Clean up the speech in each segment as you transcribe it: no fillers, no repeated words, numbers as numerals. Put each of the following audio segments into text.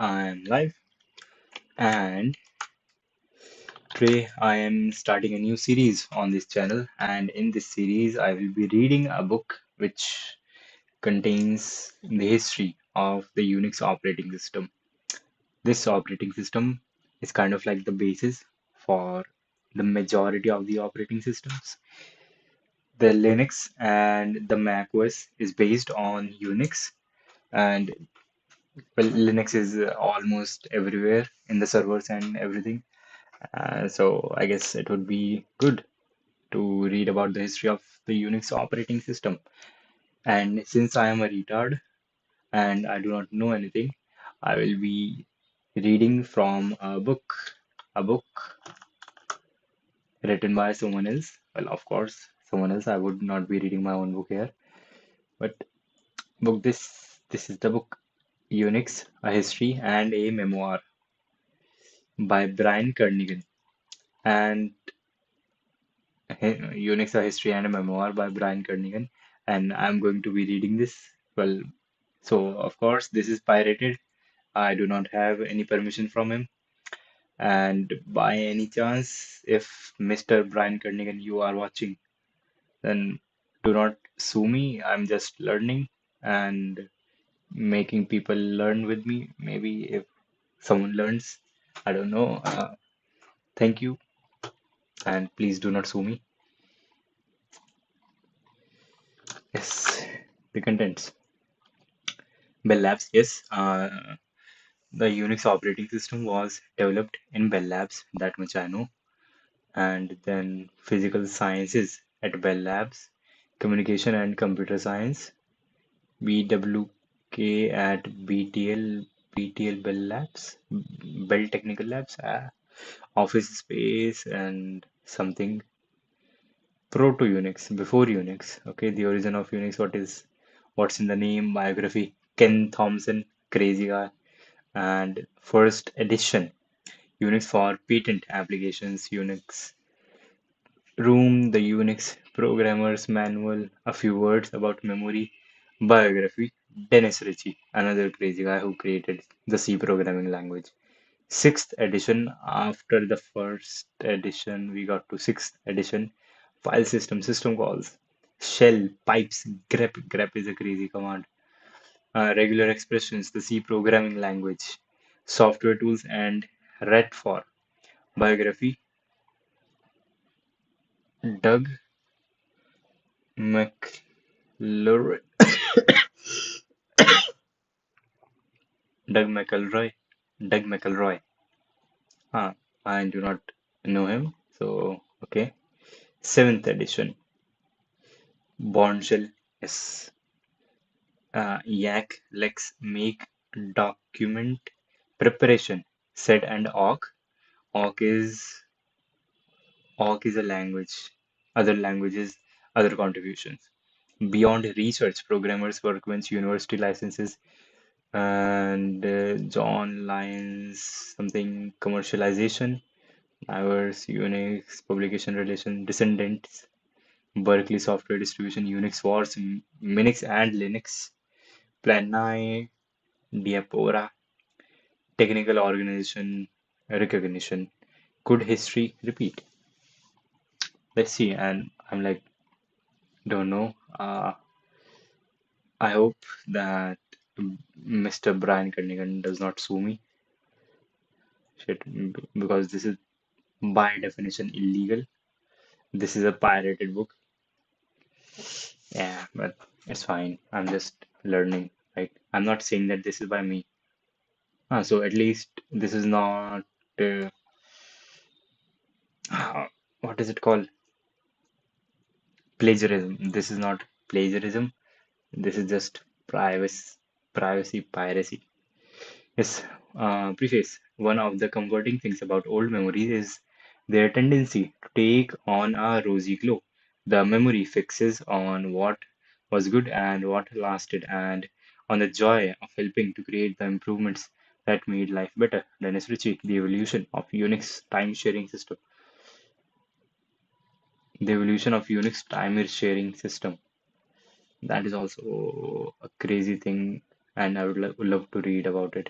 I'm live, and today I am starting a new series on this channel. And in this series, I will be reading a book which contains the history of the Unix operating system. This operating system is kind of like the basis for the majority of the operating systems. The Linux and the Mac OS is based on Unix, and well, Linux is almost everywhere in the servers and everything. So I guess it would be good to read about the history of the Unix operating system. And since I am a retard and I do not know anything, I will be reading from a book written by someone else. Well, of course, someone else. I would not be reading my own book here, but book this is the book Unix, a history and a memoir by Brian Kernighan. And Unix, a history and a memoir by Brian Kernighan, and I'm going to be reading this. Well, so of course, this is pirated. I do not have any permission from him. And by any chance, if Mr. Brian Kernighan, you are watching, then do not sue me. I'm just learning and making people learn with me. Maybe if someone learns, I don't know. Thank you, and please do not sue me. Yes, the contents. Bell Labs, yes. The Unix operating system was developed in Bell Labs, that much I know. And then physical sciences at Bell Labs, communication and computer science, BWK at BTL Bell Labs, Bell Technical Labs, office space and something proto Unix, before Unix. Okay, the origin of Unix, what's in the name, biography, Ken Thompson, crazy guy, and first edition Unix for patent applications, Unix Room, the Unix Programmer's Manual, a few words about memory, biography, Dennis Ritchie, another crazy guy who created the C programming language. Sixth edition, after the first edition, we got to sixth edition, file system calls, shell, pipes, grep is a crazy command, regular expressions, the C programming language, software tools, and ret for biography, Doug McLaurin, Doug McElroy, Doug McElroy. Huh, I do not know him. So, okay. Seventh edition, Bombshell. Yes. Yak, Lex, Make, Document, Preparation, Set and Awk. Awk is Awk is a language. Other languages, other contributions. Beyond research, programmers workbench, university licenses, and John Lyons something commercialization, Hours, Unix, publication relation, descendants, Berkeley software distribution, Unix wars, Minix and Linux, Plan 9, Diapora, technical organization, recognition. Could history repeat? Let's see. And I'm like, don't know. I hope that Mr. Brian Kernighan does not sue me. Shit, because this is by definition illegal. This is a pirated book. Yeah, but it's fine. I'm just learning, right? I'm not saying that this is by me. So at least this is not uh, what is it called? Plagiarism. This is not plagiarism. This is just privacy piracy. Yes. Preface. One of the comforting things about old memories is their tendency to take on a rosy glow. The memory fixes on what was good and what lasted, and on the joy of helping to create the improvements that made life better. Dennis Ritchie, The Evolution of Unix Time Sharing System. The evolution of Unix time sharing system. That is also a crazy thing, and I would love to read about it.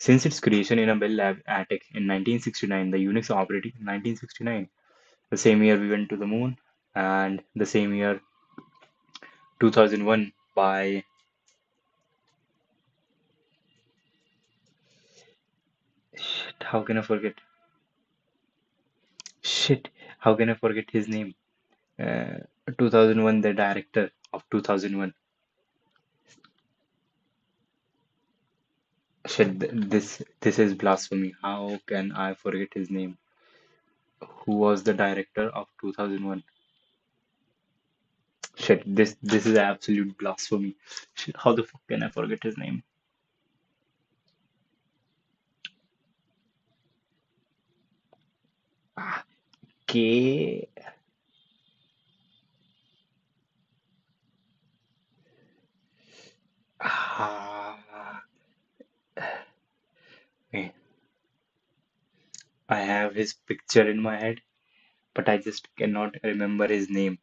Since its creation in a Bell Lab attic in 1969, the Unix operating 1969, the same year we went to the moon, and the same year 2001 by shit, how can I forget? Shit, how can I forget his name? Uh, 2001, the director of 2001. Shit, this is blasphemy. How can I forget his name? Who was the director of 2001? Shit, this is absolute blasphemy. Shit, how the fuck can I forget his name? Ah, K. Ah, eh, I have his picture in my head, but I just cannot remember his name.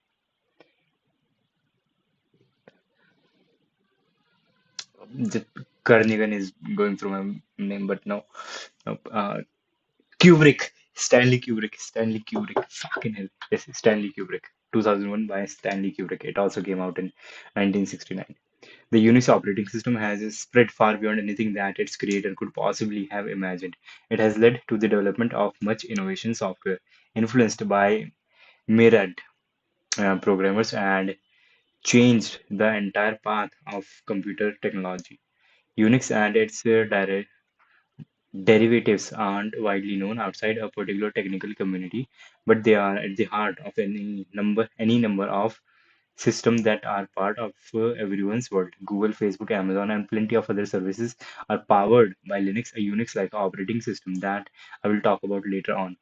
The Kernighan is going through my name, but no. Nope. Kubrick. Stanley Kubrick. Fucking hell. Yes, Stanley Kubrick. 2001 by Stanley Kubrick. It also came out in 1969. The Unix operating system has spread far beyond anything that its creator could possibly have imagined. It has led to the development of much innovation software, influenced by myriad programmers, and changed the entire path of computer technology. Unix and its derivatives aren't widely known outside a particular technical community, but they are at the heart of any number of systems that are part of everyone's world. Google, Facebook, Amazon, and plenty of other services are powered by Linux, a Unix-like operating system that I will talk about later on.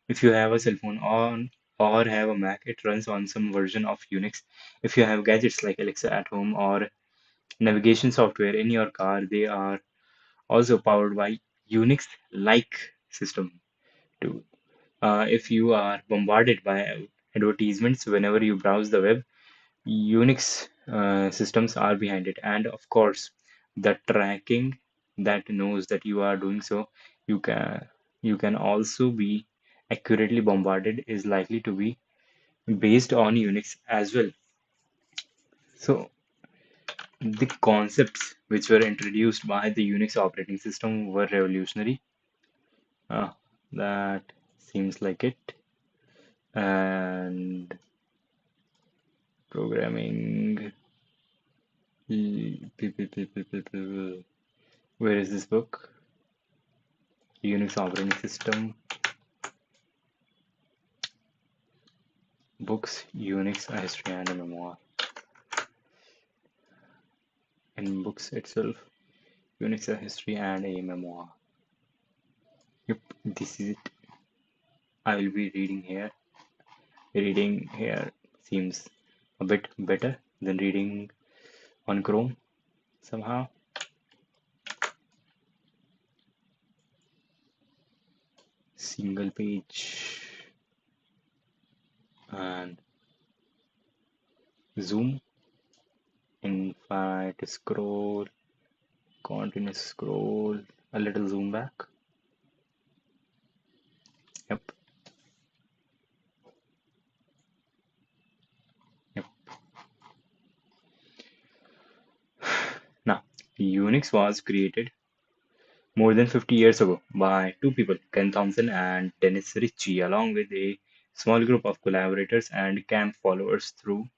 If you have a cell phone on or have a Mac, it runs on some version of Unix. If you have gadgets like Alexa at home or navigation software in your car, they are also powered by Unix-like system too. If you are bombarded by advertisements whenever you browse the web, Unix systems are behind it, and of course, the tracking that knows that you are doing so, you can you can also be accurately bombarded is likely to be based on Unix as well. So the concepts which were introduced by the Unix operating system were revolutionary. Uh, that seems like it. And programming. Where is this book? Unix operating system books, Unix, a history and a memoir. In books itself, Unix, a history and a memoir. Yep, this is it. I will be reading here. Reading here seems a bit better than reading on Chrome somehow. Single page and zoom, infinite scroll, continuous scroll, a little zoom back. Yep, yep. Now, Unix was created more than 50 years ago by two people, Ken Thompson and Dennis Ritchie, along with a small group of collaborators and camp followers through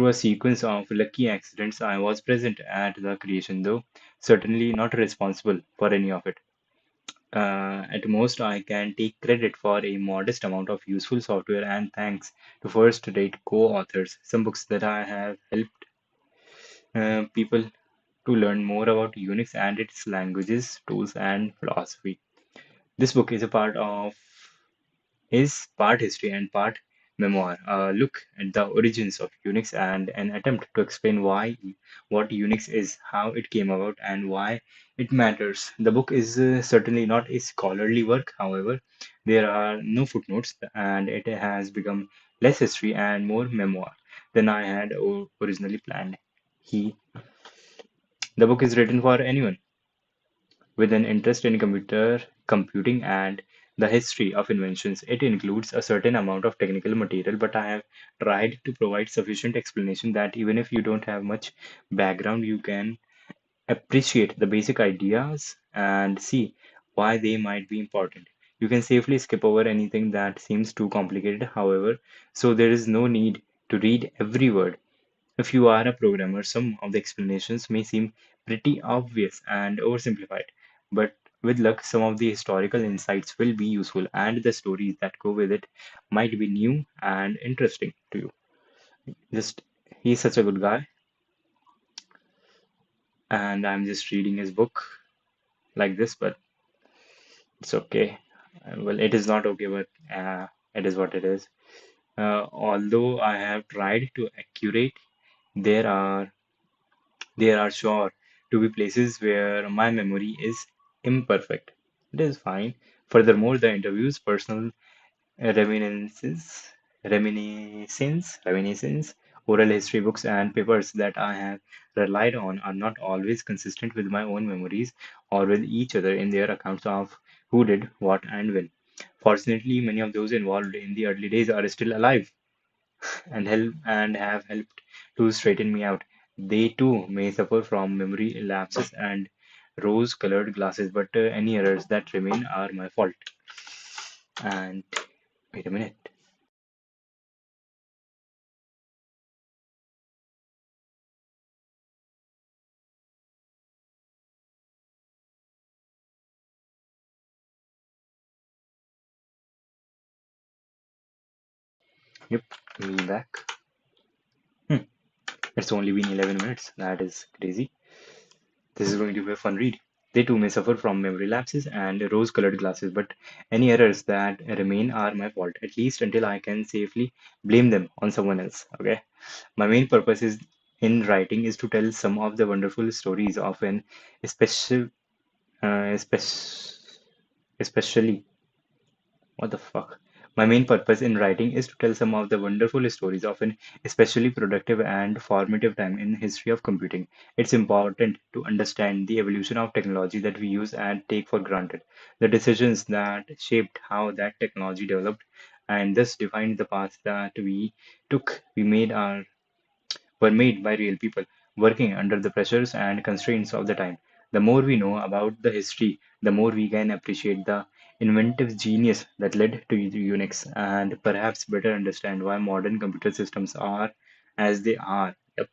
a sequence of lucky accidents. I was present at the creation, though certainly not responsible for any of it. At most, I can take credit for a modest amount of useful software and thanks to first-rate co-authors. Some books that I have helped people to learn more about Unix and its languages, tools, and philosophy. This book is part history and part memoir. A look at the origins of Unix and an attempt to explain what Unix is, how it came about, and why it matters. The book is certainly not a scholarly work, however, there are no footnotes, and it has become less history and more memoir than I had originally planned. He, the book is written for anyone with an interest in computer computing and the history of inventions. It includes a certain amount of technical material, but I have tried to provide sufficient explanation that even if you don't have much background, you can appreciate the basic ideas and see why they might be important. You can safely skip over anything that seems too complicated, however, so there is no need to read every word. If you are a programmer, some of the explanations may seem pretty obvious and oversimplified, but with luck, some of the historical insights will be useful, and the stories that go with it might be new and interesting to you. Just, he's such a good guy, and I'm just reading his book like this, but it's okay. Well, it is not okay, but it is what it is. Although I have tried to accurate, there are there are sure to be places where my memory is imperfect. It is fine. Furthermore, the interviews, personal reminiscences, reminiscence, oral history books, and papers that I have relied on are not always consistent with my own memories or with each other in their accounts of who did what and when. Fortunately, many of those involved in the early days are still alive and have helped to straighten me out. They too may suffer from memory lapses and rose-colored glasses, but any errors that remain are my fault. And wait a minute. Yep, me back. Hmm. It's only been 11 minutes. That is crazy. This is going to be a fun read. They too may suffer from memory lapses and rose-colored glasses, but any errors that remain are my fault, at least until I can safely blame them on someone else. Okay. My main purpose is in writing is to tell some of the wonderful stories of an especially, uh, especially, especially what the fuck? My main purpose in writing is to tell some of the wonderful stories of an especially productive and formative time in history of computing. It's important to understand the evolution of technology that we use and take for granted, the decisions that shaped how that technology developed, and thus defined the path that we took. Were made by real people working under the pressures and constraints of the time. The more we know about the history, the more we can appreciate the inventive genius that led to UNIX and perhaps better understand why modern computer systems are as they are. Yep.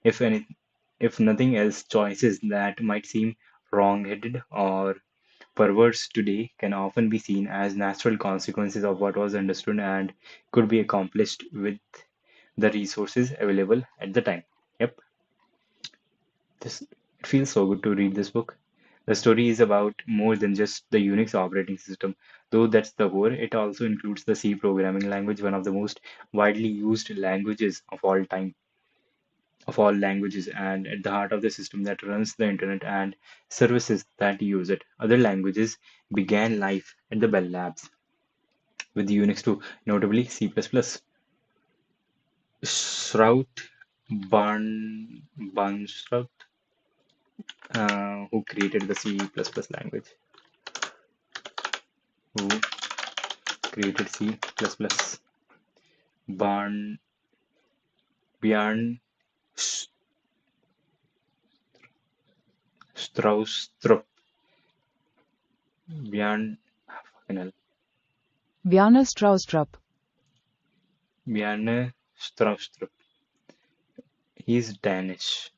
If any, if nothing else, choices that might seem wrong-headed or perverse today can often be seen as natural consequences of what was understood and could be accomplished with the resources available at the time. Yep, this it feels so good to read this book. The story is about more than just the Unix operating system, though that's the core. It also includes the C programming language, one of the most widely used languages of all languages, and at the heart of the system that runs the internet and services that use it. Other languages began life at the Bell Labs with Unix too, notably C++. Shrout Barnstrout, who created the C++ language, who created C++. Barn Bjorn Straustrup. Bjorn, fucking hell. Bjarne Stroustrup. Bjarne Straustrup. He's Danish.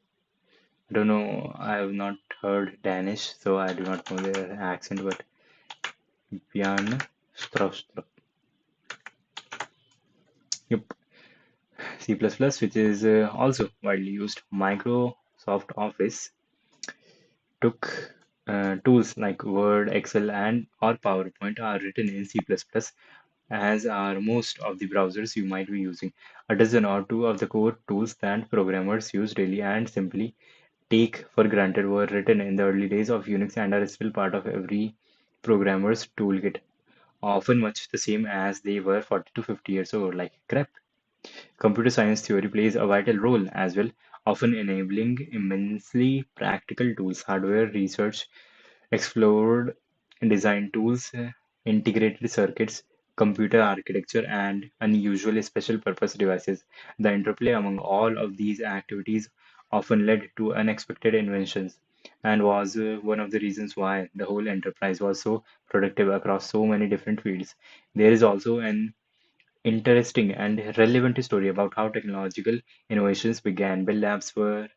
I don't know. I have not heard Danish, so I do not know their accent. But Bjarne Straustrup. Yep. C++, which is also widely used. Microsoft Office took tools like Word, Excel, and or PowerPoint are written in C++, as are most of the browsers you might be using. A dozen or two of the core tools that programmers use daily and simply take for granted were written in the early days of Unix and are still part of every programmer's toolkit, often much the same as they were 40 to 50 years ago. Like crap. Computer science theory plays a vital role as well, often enabling immensely practical tools, hardware research, explored design tools, integrated circuits, computer architecture, and unusual special purpose devices. The interplay among all of these activities often led to unexpected inventions and was one of the reasons why the whole enterprise was so productive across so many different fields. There is also an interesting and relevant story about how technological innovations began. Bell Labs were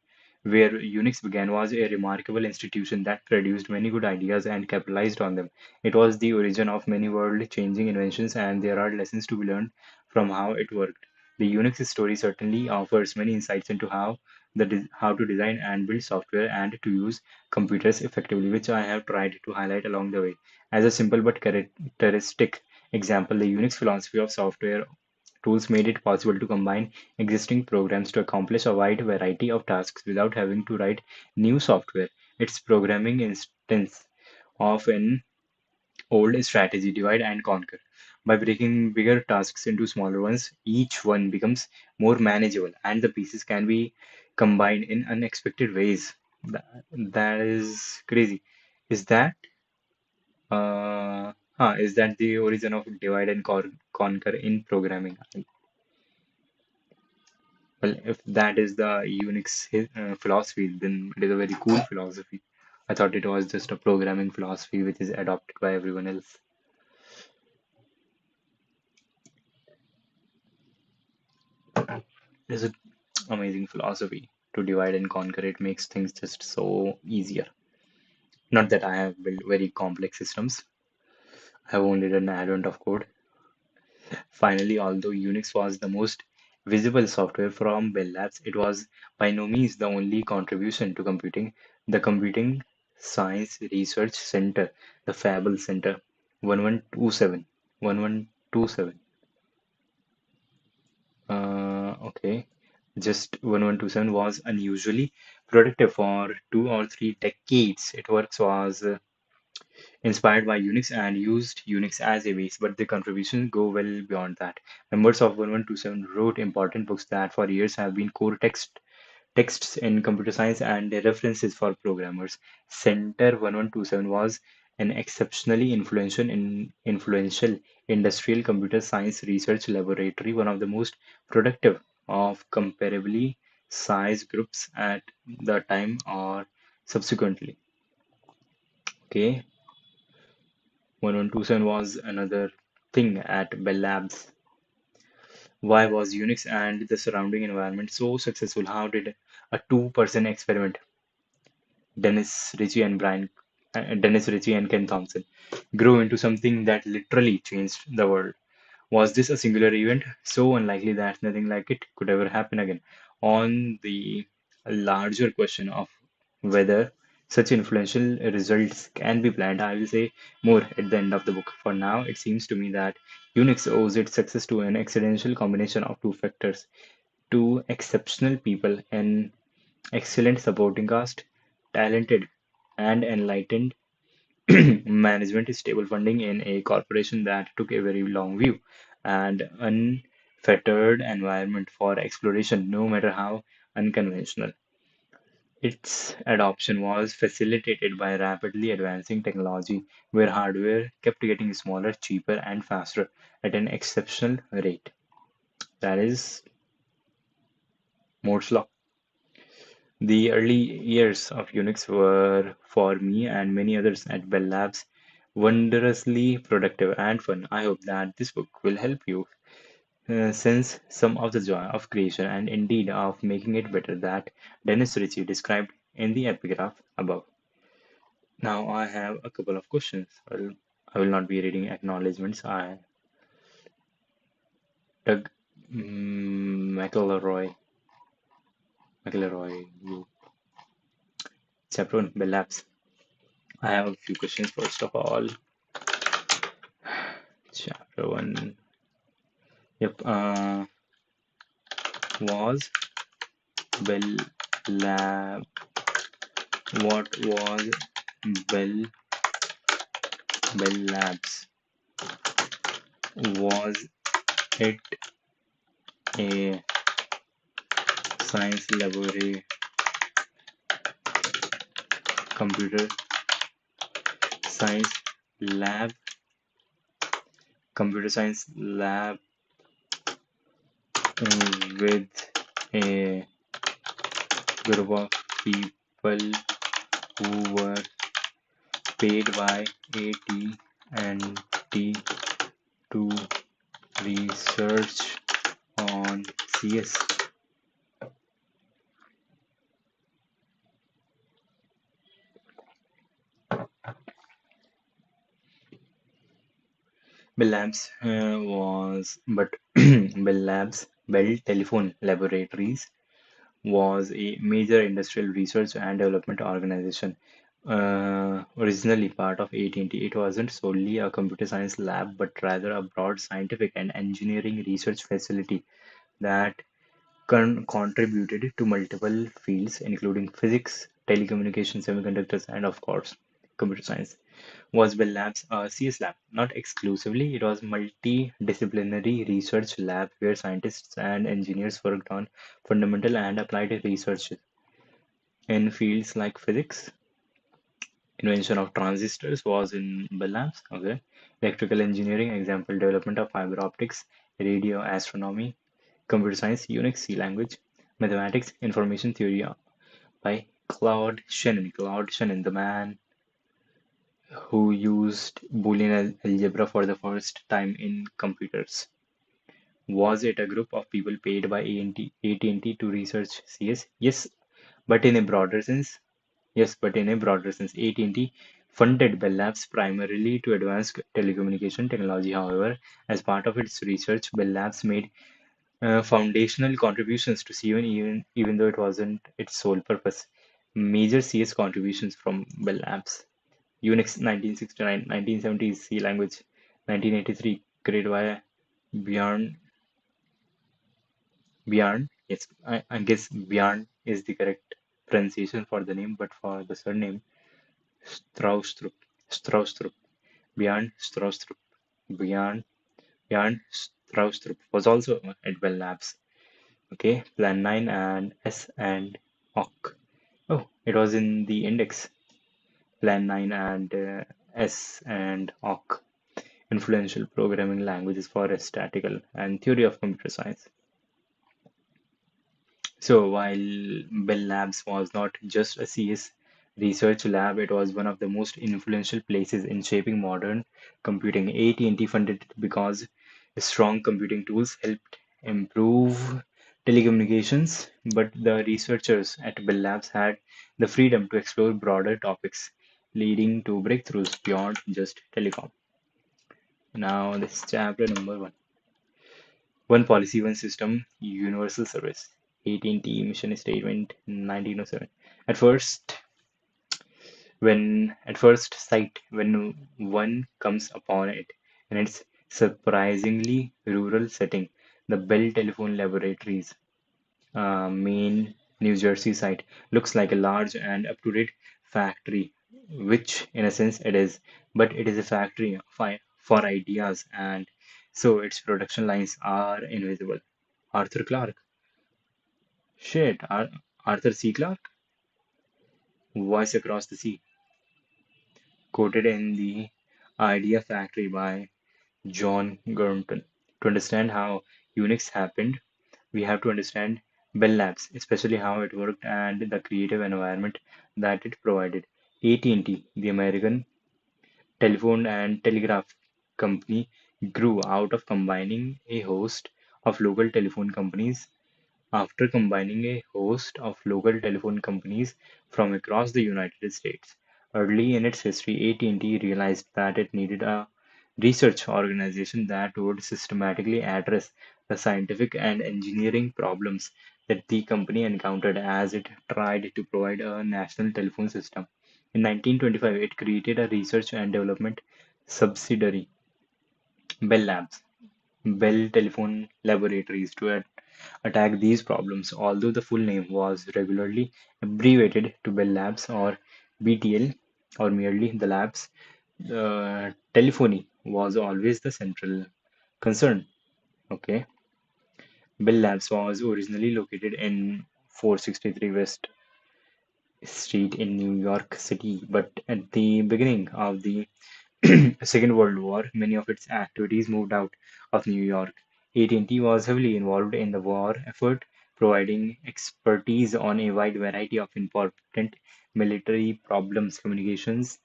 where Unix began was a remarkable institution that produced many good ideas and capitalized on them. It was the origin of many world-changing inventions, and there are lessons to be learned from how it worked. The Unix story certainly offers many insights into how to design and build software and to use computers effectively, which I have tried to highlight along the way. As a simple but characteristic example, the Unix philosophy of software tools made it possible to combine existing programs to accomplish a wide variety of tasks without having to write new software. Its programming instance of an old strategy, divide and conquer. By breaking bigger tasks into smaller ones, each one becomes more manageable and the pieces can be combined in unexpected ways. That is crazy. Is that is that the origin of divide and conquer in programming? Well, if that is the Unix philosophy, then it is a very cool philosophy. I thought it was just a programming philosophy which is adopted by everyone else. It's an amazing philosophy to divide and conquer. It makes things just so easier. Not that I have built very complex systems. I have only done advent of code. Finally, although Unix was the most visible software from Bell Labs, it was by no means the only contribution to computing. The Computing Science Research Center, the Fable Center, 1127, 1127. Okay, just 1127 was unusually productive for 2 or 3 decades. Its works was inspired by Unix and used Unix as a base, but the contributions go well beyond that. Members of 1127 wrote important books that for years have been core texts in computer science and references for programmers. Center 1127 was an exceptionally influential industrial computer science research laboratory, one of the most productive of comparably sized groups at the time or subsequently. Okay, 1127 was another thing at Bell Labs. Why was Unix and the surrounding environment so successful? How did a two-person experiment, Dennis Ritchie and Ken Thompson, grow into something that literally changed the world? Was this a singular event, so unlikely that nothing like it could ever happen again? On the larger question of whether such influential results can be planned, I will say more at the end of the book. For now, it seems to me that Unix owes its success to an accidental combination of two factors: two exceptional people, an excellent supporting cast, talented and enlightened management, stable funding in a corporation that took a very long view, and unfettered environment for exploration, no matter how unconventional. Its adoption was facilitated by rapidly advancing technology, where hardware kept getting smaller, cheaper, and faster at an exceptional rate. That is Moore's Law. The early years of Unix were, for me and many others at Bell Labs, wondrously productive and fun. I hope that this book will help you sense some of the joy of creation and indeed of making it better that Dennis Ritchie described in the epigraph above. Now I have a couple of questions. Well, I will not be reading acknowledgements. Doug McElroy, you, Chapter 1, Bell Labs. I have a few questions. First of all, Chapter 1. Yep. Was Bell Lab? What was Bell Bell Labs? Was it a science laboratory, computer science lab, computer science lab with a group of people who were paid by AT&T to research on CS. Bell Labs Bell Telephone Laboratories was a major industrial research and development organization. Originally part of AT&T, it wasn't solely a computer science lab, but rather a broad scientific and engineering research facility that contributed to multiple fields, including physics, telecommunications, semiconductors, and of course, computer science. Was Bell Labs a CS lab? Not exclusively, it was multidisciplinary research lab where scientists and engineers worked on fundamental and applied research in fields like physics. Invention of transistors was in Bell Labs. Okay. Electrical engineering, example, development of fiber optics, radio astronomy, computer science, UNIX C language, mathematics, information theory by Claude Shannon. Claude Shannon, the man who used Boolean algebra for the first time in computers. Was it a group of people paid by AT&T to research CS? Yes, but in a broader sense. Yes, but in a broader sense, AT&T funded Bell Labs primarily to advance telecommunication technology. However, as part of its research, Bell Labs made foundational contributions to C1 even though it wasn't its sole purpose. Major CS contributions from Bell Labs. UNIX 1969, 1970s C language, 1983 created by Bjorn. Bjorn, yes, I guess Bjorn is the correct pronunciation for the name, but for the surname, Straustrup. Straustrup. Bjorn Straustrup. Bjorn, Bjorn Straustrup was also at Bell Labs. Okay, Plan 9 and S and Awk. Oh, it was in the index. Plan 9 and S and Awk. Influential programming languages for statistical and theory of computer science. So while Bell Labs was not just a CS research lab, it was one of the most influential places in shaping modern computing. AT&T funded it because strong computing tools helped improve telecommunications, but the researchers at Bell Labs had the freedom to explore broader topics, leading to breakthroughs beyond just telecom. Now, this is chapter number one. One policy, one system, universal service. AT&T mission statement 1907. At first, at first sight, when one comes upon it in its surprisingly rural setting, the Bell Telephone Laboratories, main New Jersey site, looks like a large and up-to-date factory, which in a sense it is, but it is a factory for ideas, and so its production lines are invisible. Arthur Clarke. Shit, Arthur C. Clarke, Voice Across the Sea, quoted in The Idea Factory by John Gurnton. To understand how Unix happened, we have to understand Bell Labs, especially how it worked and the creative environment that it provided. AT&T, the American telephone and telegraph company, grew out of combining a host of local telephone companies after combining a host of local telephone companies from across the United States. Early in its history, AT&T realized that it needed a research organization that would systematically address the scientific and engineering problems that the company encountered as it tried to provide a national telephone system. In 1925, it created a research and development subsidiary, Bell Labs, Bell Telephone Laboratories, to attack these problems, although the full name was regularly abbreviated to Bell Labs or BTL or merely the labs. Telephony was always the central concern. Okay, Bell Labs was originally located in 463 West Street in New York City. But at the beginning of the Second World War, many of its activities moved out of New York. AT&T was heavily involved in the war effort, providing expertise on a wide variety of important military problems, communications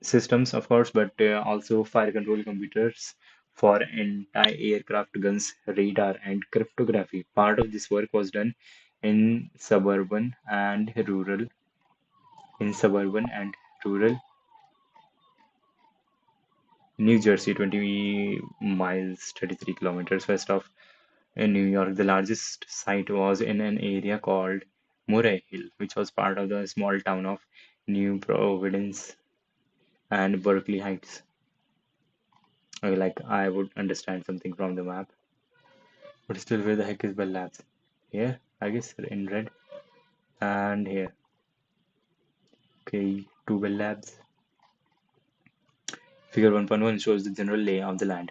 systems, of course, but also fire control computers for anti-aircraft guns, radar, and cryptography. Part of this work was done in suburban and rural New Jersey, 20 miles, 33 kilometers west of New York. The largest site was in an area called Murray Hill, which was part of the small town of New Providence and Berkeley Heights. Okay, like I would understand something from the map, but still, where the heck is Bell Labs? Here, I guess, in red, and here. Okay, two Bell Labs. Figure 1.1 shows the general lay of the land.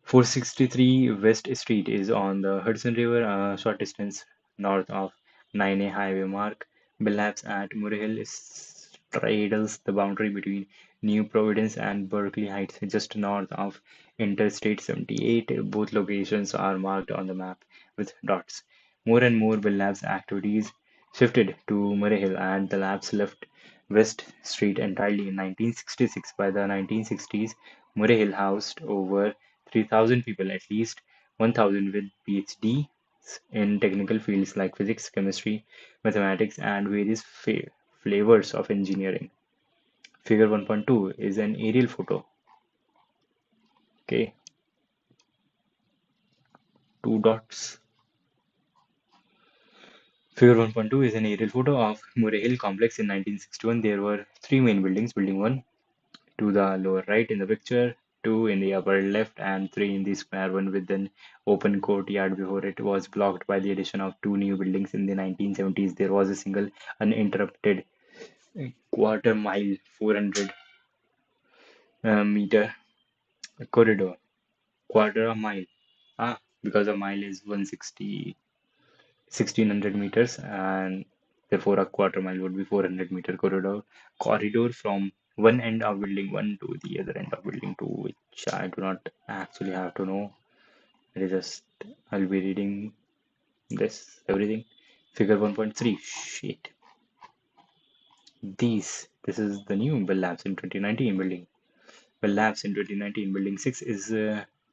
463 West Street is on the Hudson River, a short distance north of 9A Highway Mark. Bellap's at Murray Hill straddles the boundary between New Providence and Berkeley Heights, just north of Interstate 78. Both locations are marked on the map with dots. More and more Bell Labs activities shifted to Murray Hill, and the labs left West Street entirely in 1966. By the 1960s, Murray Hill housed over 3,000 people, at least 1,000 with PhDs in technical fields like physics, chemistry, mathematics, and various flavors of engineering. Figure 1.2 is an aerial photo. Okay, two dots. Figure 1.2 is an aerial photo of Murray Hill complex in 1961. There were three main buildings: Building 1 to the lower right in the picture, two in the upper left, and three in the square one with an open courtyard before it was blocked by the addition of two new buildings in the 1970s. There was a single uninterrupted quarter mile, 400 meter corridor. Quarter a mile. Because a mile is 160, 1600 meters, and therefore a quarter mile would be 400-meter corridor from one end of building 1 to the other end of building 2, which I do not actually have to know. It is just I'll be reading this everything. Figure 1.3. Shit. This is the new Bell Labs in 2019 building. Bell Labs in 2019 building 6 is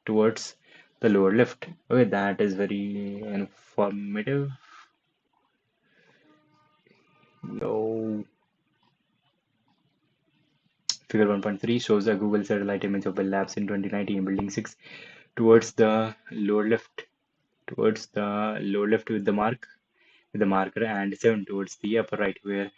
towards the lower left. Okay, that is very informative. No. Figure 1.3 shows a Google satellite image of Bell Labs in 2019 building 6 towards the lower left. Towards the lower left with the marker, and 7 towards the upper right, where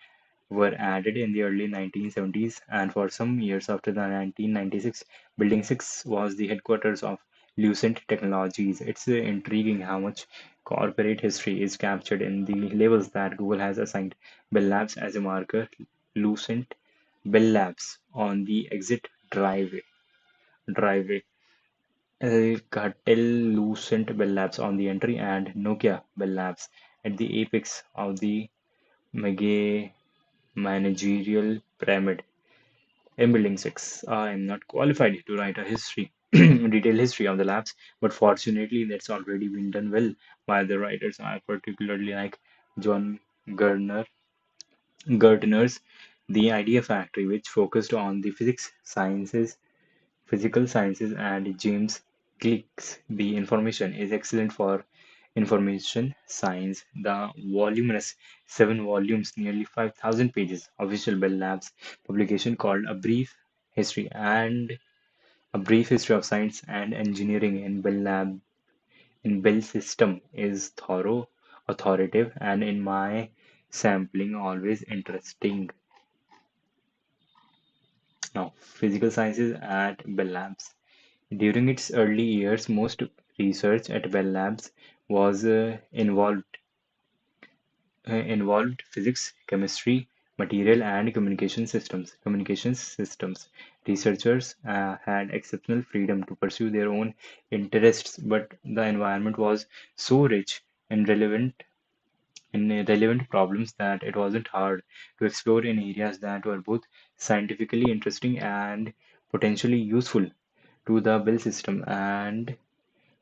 were added in the early 1970s, and for some years after the 1996. Building 6 was the headquarters of Lucent Technologies. It's intriguing how much corporate history is captured in the labels that Google has assigned Bell Labs as a marker. Lucent Bell Labs on the exit driveway. Alcatel Lucent Bell Labs on the entry, and Nokia Bell Labs at the apex of the mega managerial pyramid. In Building 6, I am not qualified to write a detailed history of the labs, but fortunately that's already been done well by the writers I particularly like John Gardner, Gertner's The Idea Factory, which focused on the physical sciences, and James Gleick's The Information is excellent for information science. The voluminous 7 volumes, nearly 5,000 pages, official Bell Labs publication called A Brief History of Science and Engineering in Bell System is thorough, authoritative, and in my sampling always interesting. Now, physical sciences at Bell Labs. During its early years, most research at Bell Labs was involved physics, chemistry, material, and Communications systems. Researchers had exceptional freedom to pursue their own interests, but the environment was so rich and relevant in relevant problems that it wasn't hard to explore in areas that were both scientifically interesting and potentially useful to the Bell system and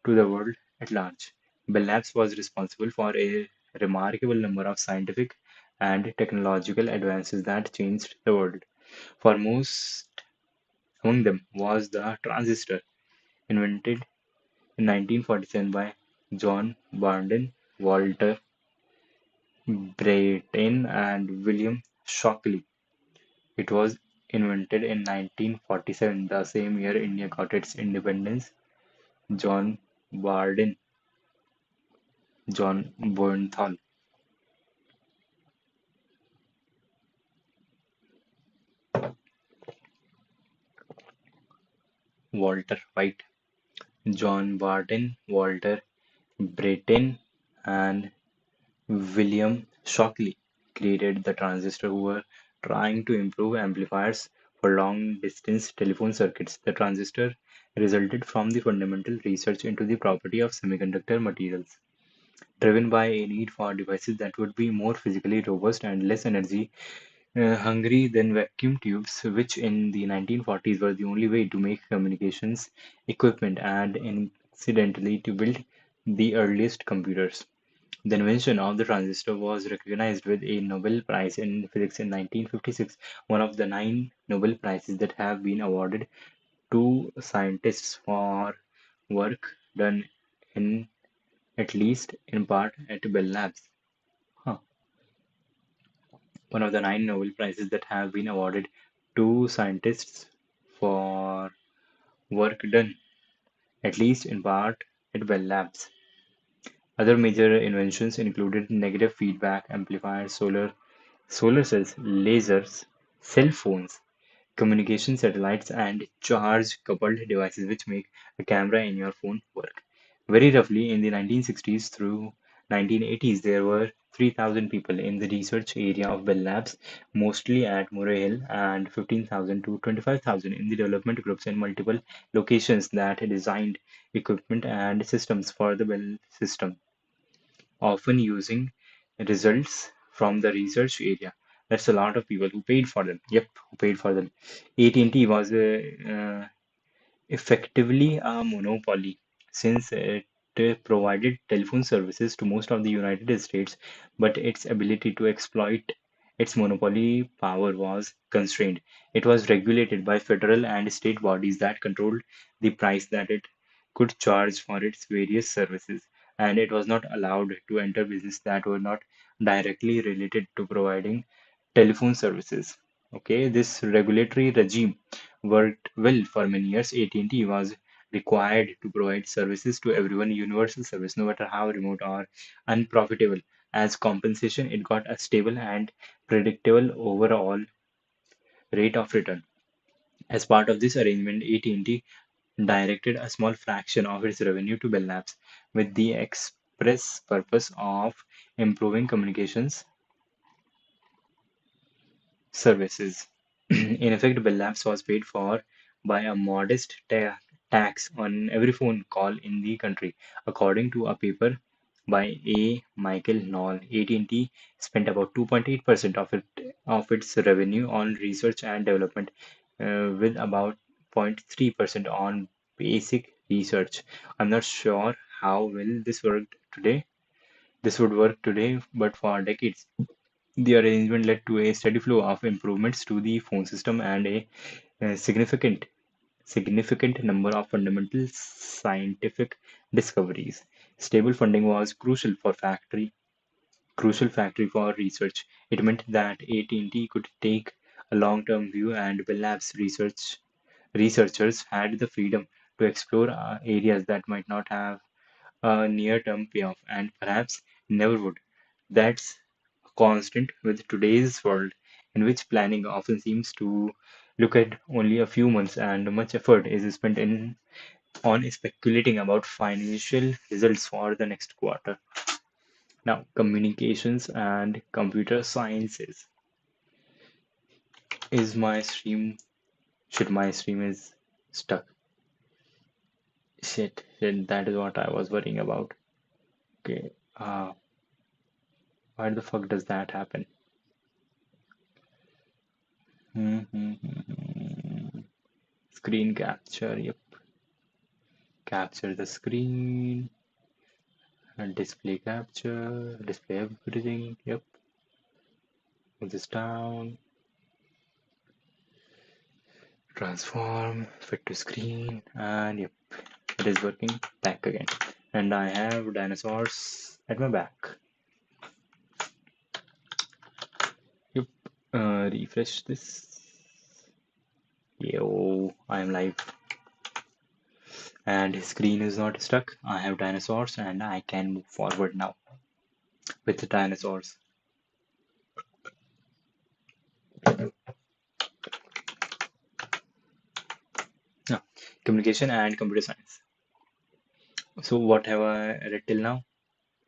to the world at large. Bell Labs was responsible for a remarkable number of scientific and technological advances that changed the world. Foremost among them was the transistor, invented in 1947 by John Barden, Walter Brattain, and William Shockley. It was invented in 1947, the same year India got its independence. John Barden, John Bernthal, Walter White, John Barden, Walter Brattain, and William Shockley created the transistor who were trying to improve amplifiers for long-distance telephone circuits. The transistor resulted from the fundamental research into the property of semiconductor materials, driven by a need for devices that would be more physically robust and less energy hungry than vacuum tubes, which in the 1940s were the only way to make communications equipment and incidentally to build the earliest computers. The invention of the transistor was recognized with a Nobel Prize in Physics in 1956, one of the nine Nobel Prizes that have been awarded to scientists for work done in at least in part at Bell Labs. Huh. One of the nine Nobel Prizes that have been awarded to scientists for work done at least in part at Bell Labs. Other major inventions included negative feedback amplifiers, solar cells, lasers, cell phones, communication satellites, and charge-coupled devices which make a camera in your phone work. Very roughly, in the 1960s through 1980s, there were 3,000 people in the research area of Bell Labs, mostly at Murray Hill, and 15,000 to 25,000 in the development groups in multiple locations that designed equipment and systems for the Bell system, often using results from the research area. That's a lot of people who paid for them. Yep, who paid for them. AT&T was effectively a monopoly since it provided telephone services to most of the United States, but its ability to exploit its monopoly power was constrained. It was regulated by federal and state bodies that controlled the price that it could charge for its various services, and it was not allowed to enter business that were not directly related to providing telephone services. Okay, this regulatory regime worked well for many years. AT&T was required to provide services to everyone, universal service, no matter how remote or unprofitable. As compensation, it got a stable and predictable overall rate of return. As part of this arrangement, AT&T directed a small fraction of its revenue to Bell Labs with the express purpose of improving communications services. In effect, Bell Labs was paid for by a modest tax on every phone call in the country. According to a paper by A. Michael Knoll, AT&T spent about 2.8% of its revenue on research and development, with about 0.3% on basic research. I'm not sure how well this would work today, but for decades the arrangement led to a steady flow of improvements to the phone system and a significant number of fundamental scientific discoveries. Stable funding was crucial factory for research. It meant that AT&T could take a long-term view, and Bell Labs researchers had the freedom to explore areas that might not have a near-term payoff and perhaps never would. That's constant with today's world, in which planning often seems to look at only a few months and much effort is spent on speculating about financial results for the next quarter. Now, communications and computer sciences. Is my stream shit my stream is stuck? Shit, that is what I was worrying about. Okay. Why the fuck does that happen? Screen capture, yep. Capture the screen and display capture, display everything, yep. Move this down, transform, fit to screen, and yep, it is working back again. And I have dinosaurs at my back. Yep, refresh this. Yo, I am live. And his screen is not stuck. I have dinosaurs and I can move forward now with the dinosaurs. Now, communication and computer science. So what have I read till now?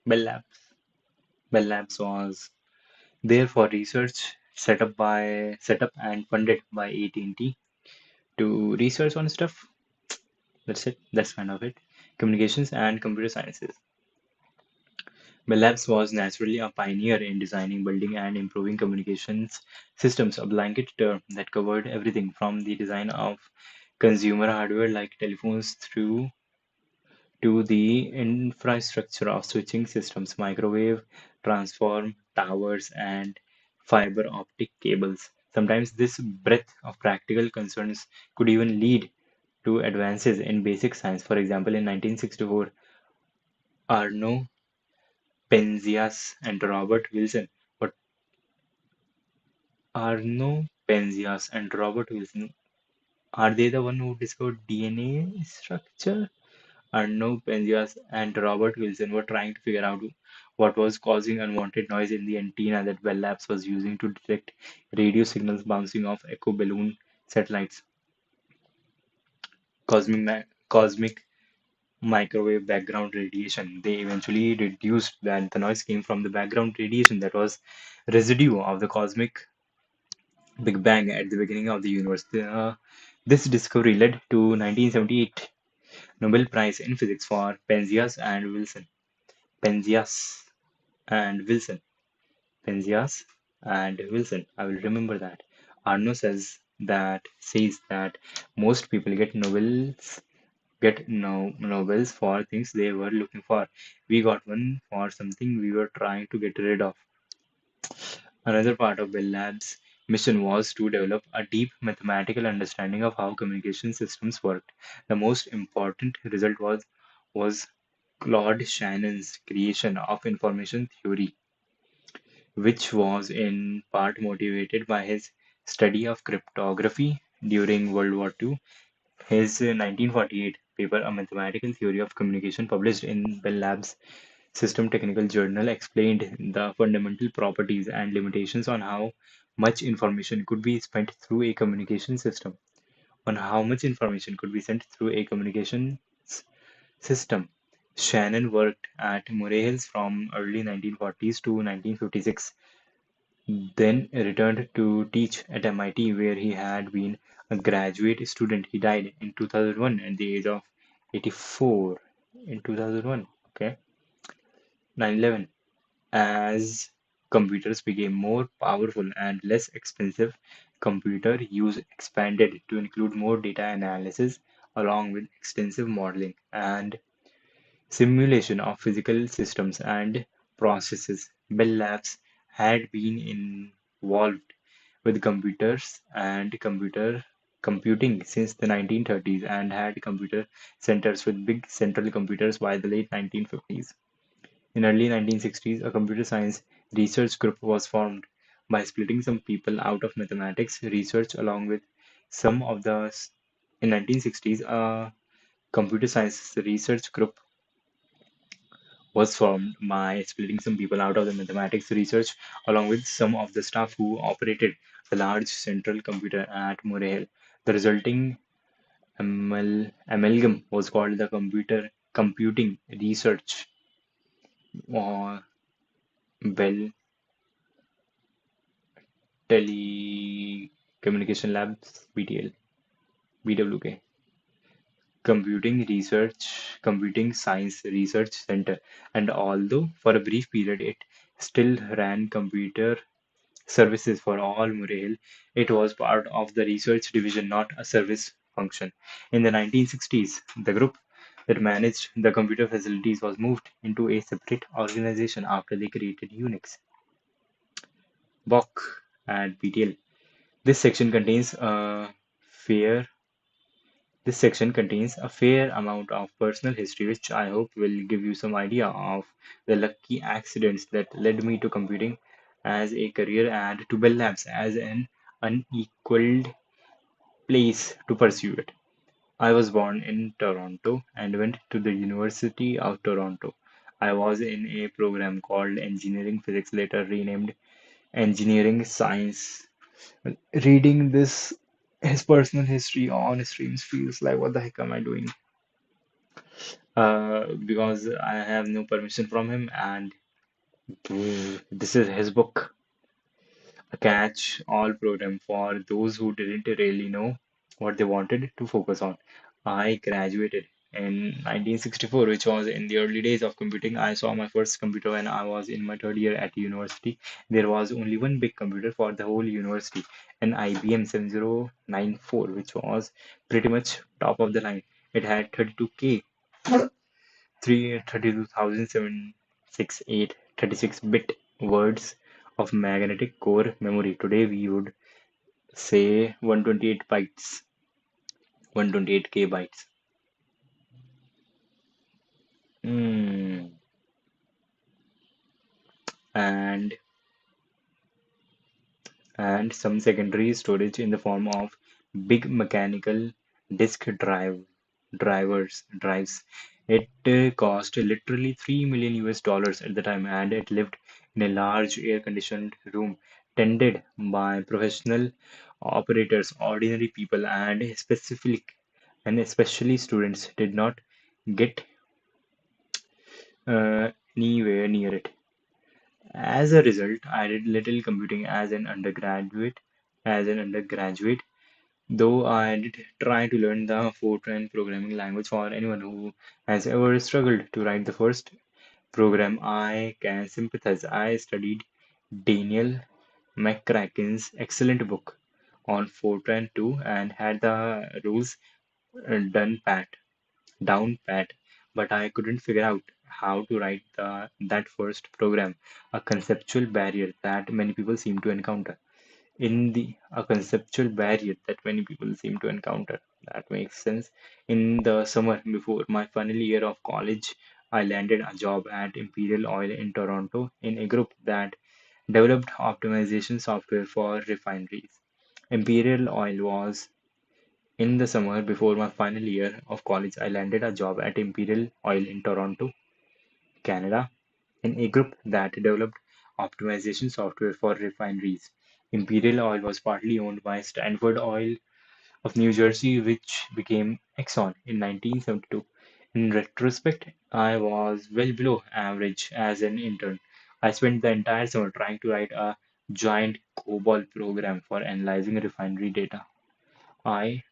Bell Labs. Bell Labs was there for research set up and funded by AT&T to research on stuff. That's it. That's kind of it. Communications and computer sciences. Bell Labs was naturally a pioneer in designing, building, and improving communications systems, a blanket term that covered everything from the design of consumer hardware like telephones through to the infrastructure of switching systems, microwave, transform, towers, and fiber optic cables. Sometimes this breadth of practical concerns could even lead to advances in basic science. For example, in 1964, Arno Penzias and Robert Wilson. But Arno Penzias and Robert Wilson, are they the one who discovered DNA structure? Arno Penzias and Robert Wilson were trying to figure out what was causing unwanted noise in the antenna that Bell Labs was using to detect radio signals bouncing off echo balloon satellites. Cosmic microwave background radiation. They eventually deduced that the noise came from the background radiation that was residue of the cosmic Big Bang at the beginning of the universe. This discovery led to 1978 Nobel Prize in Physics for Penzias and Wilson. Penzias and Wilson. Penzias and Wilson. I will remember that. Arno says that most people get Nobels for things they were looking for. We got one for something we were trying to get rid of. Another part of Bell Labs' mission was to develop a deep mathematical understanding of how communication systems worked. The most important result was Claude Shannon's creation of information theory, which was in part motivated by his study of cryptography during World War II. His 1948 paper, A Mathematical Theory of Communication, published in Bell Labs System Technical Journal, explained the fundamental properties and limitations on how much information could be spent through a communication system. On how much information could be sent through a communication system. Shannon worked at Murray Hills from early 1940s to 1956, then returned to teach at MIT, where he had been a graduate student. He died in 2001 at the age of 84. In 2001, okay, 9/11. As computers became more powerful and less expensive, computer use expanded to include more data analysis along with extensive modeling and simulation of physical systems and processes. Bell Labs had been involved with computers and computing since the 1930s and had computer centers with big central computers by the late 1950s. In early 1960s, a computer science research group was formed by splitting some people out of mathematics research along with some of the in 1960s a computer science research group was formed by splitting some people out of the mathematics research along with some of the staff who operated the large central computer at Murray Hill. The resulting amalgam was called the Computing Research or Bell Telecommunication Labs BWK. Computing Science Research Center, and although for a brief period it still ran computer services for all Murray Hill. It was part of the research division, not a service function. In the 1960s, the group that managed the computer facilities was moved into a separate organization after they created UNIX, BOK, and PTL. This section contains a fair This section contains a fair amount of personal history, which I hope will give you some idea of the lucky accidents that led me to computing as a career and to Bell Labs as an unequaled place to pursue it. I was born in Toronto and went to the University of Toronto. I was in a program called Engineering Physics, later renamed Engineering Science. Reading this his personal history on streams feels like what the heck am I doing? Because I have no permission from him, and this is his book, a catch-all program for those who didn't really know what they wanted to focus on. I graduated in 1964, which was in the early days of computing. I saw my first computer when I was in my third year at university. There was only one big computer for the whole university, an IBM 7094, which was pretty much top of the line. It had 32K 32,768 36-bit words of magnetic core memory. Today we would say 128 bytes, 128K bytes. Hmm. And some secondary storage in the form of big mechanical disk drives. It cost literally 3 million US dollars at the time, and it lived in a large air-conditioned room tended by professional operators. Ordinary people and especially students did not get anywhere near it. As a result, I did little computing as an undergraduate, though I did try to learn the Fortran programming language. For anyone who has ever struggled to write the first program, I can sympathize. I studied Daniel McCracken's excellent book on Fortran too and had the rules done down pat, but I couldn't figure out how to write that first program, a conceptual barrier that many people seem to encounter. A conceptual barrier that many people seem to encounter. That makes sense. In the summer before my final year of college, I landed a job at Imperial Oil in Toronto in a group that developed optimization software for refineries. Imperial Oil was in the summer before my final year of college, I landed a job at Imperial Oil in Toronto, Canada, in a group that developed optimization software for refineries. Imperial Oil was partly owned by Stanford Oil of New Jersey, which became Exxon in 1972. In retrospect, I was well below average as an intern. I spent the entire summer trying to write a giant COBOL program for analyzing refinery data. I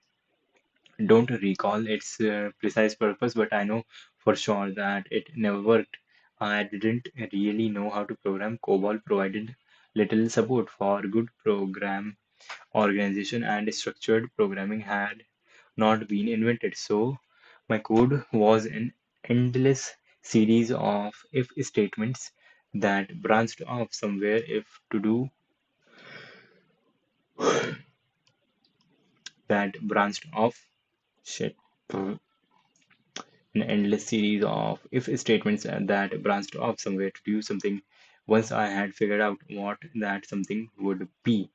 don't recall its precise purpose, but I know for sure that it never worked. I didn't really know how to program. COBOL provided little support for good program organization, and structured programming had not been invented. So my code was an endless series of if statements that branched off somewhere if to do that branched off shit an endless series of if statements that branched off somewhere to do something once I had figured out what that something would be.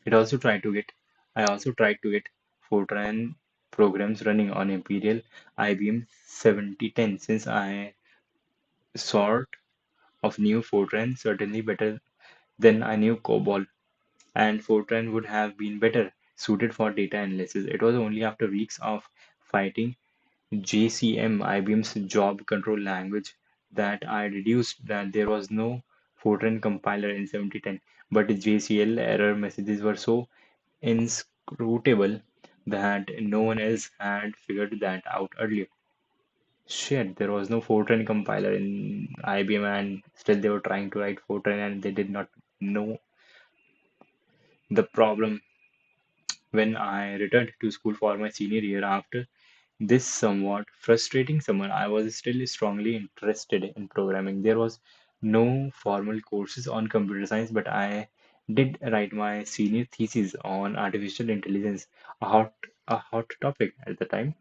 It also tried to get I also tried to get Fortran programs running on Imperial IBM 7010 since I sort of knew Fortran certainly better than I knew COBOL, and Fortran would have been better suited for data analysis. It was only after weeks of fighting JCM, IBM's job control language, that I deduced that there was no Fortran compiler in 7010, but JCL error messages were so inscrutable that no one else had figured that out earlier. Shit, there was no Fortran compiler in IBM, and still they were trying to write Fortran, and they did not know the problem. When I returned to school for my senior year after this somewhat frustrating summer, I was still strongly interested in programming. There was no formal courses on computer science, but I did write my senior thesis on artificial intelligence, a hot a hot topic at the time.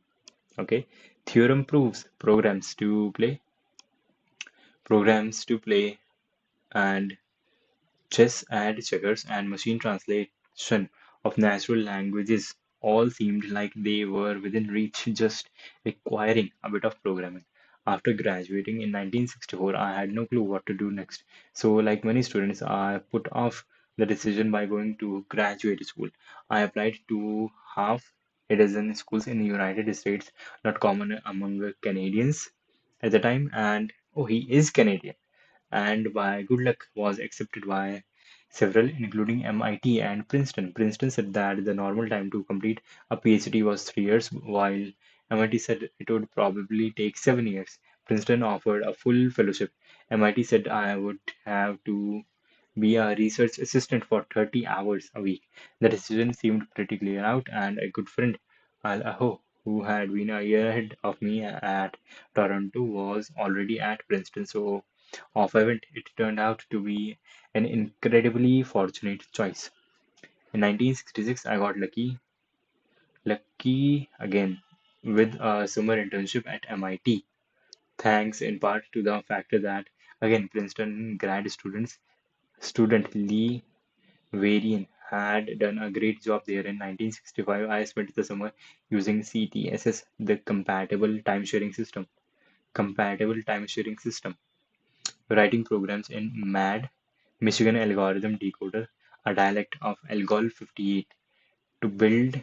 Okay, theorem proves programs to play, and chess and checkers and machine translation of natural languages all seemed like they were within reach, just requiring a bit of programming. After graduating in 1964, I had no clue what to do next. So, like many students, I put off the decision by going to graduate school. I applied to half a dozen schools in the United States, not common among Canadians at the time, and oh, he is Canadian, and by good luck was accepted by several, including MIT and Princeton. Princeton said that the normal time to complete a PhD was 3 years, while MIT said it would probably take 7 years. Princeton offered a full fellowship. MIT said I would have to be a research assistant for 30 hours a week. The decision seemed pretty clear out, and a good friend, Al Aho, who had been a year ahead of me at Toronto, was already at Princeton. So, off I went. It turned out to be an incredibly fortunate choice. In 1966, I got lucky again, with a summer internship at MIT, thanks in part to the factor that, again, Princeton student Lee Varian had done a great job there. In 1965, I spent the summer using CTSS, the compatible time sharing system, writing programs in MAD, Michigan Algorithm Decoder, a dialect of Algol 58, to build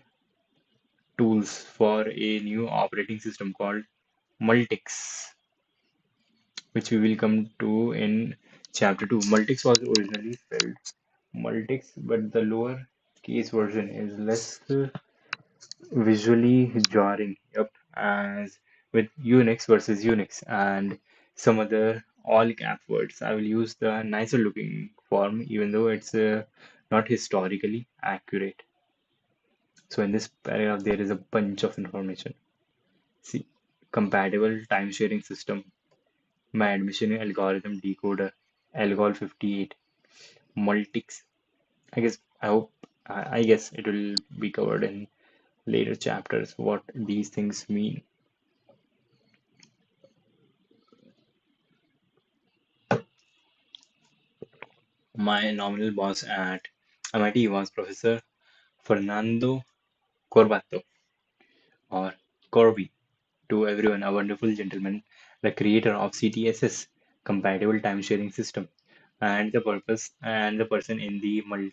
tools for a new operating system called Multics, which we will come to in chapter 2. Multics was originally spelled Multics, but the lower case version is less visually jarring, yep, as with Unix versus Unix and some other all cap words. I will use the nicer looking form, even though it's not historically accurate. So in this paragraph, there is a bunch of information. See, compatible time sharing system, my admission algorithm decoder, Algol 58, Multics. I guess it will be covered in later chapters what these things mean. My nominal boss at MIT was Professor Fernando Corbato, or Corby, to everyone, a wonderful gentleman, the creator of CTSS, compatible time sharing system, and the person in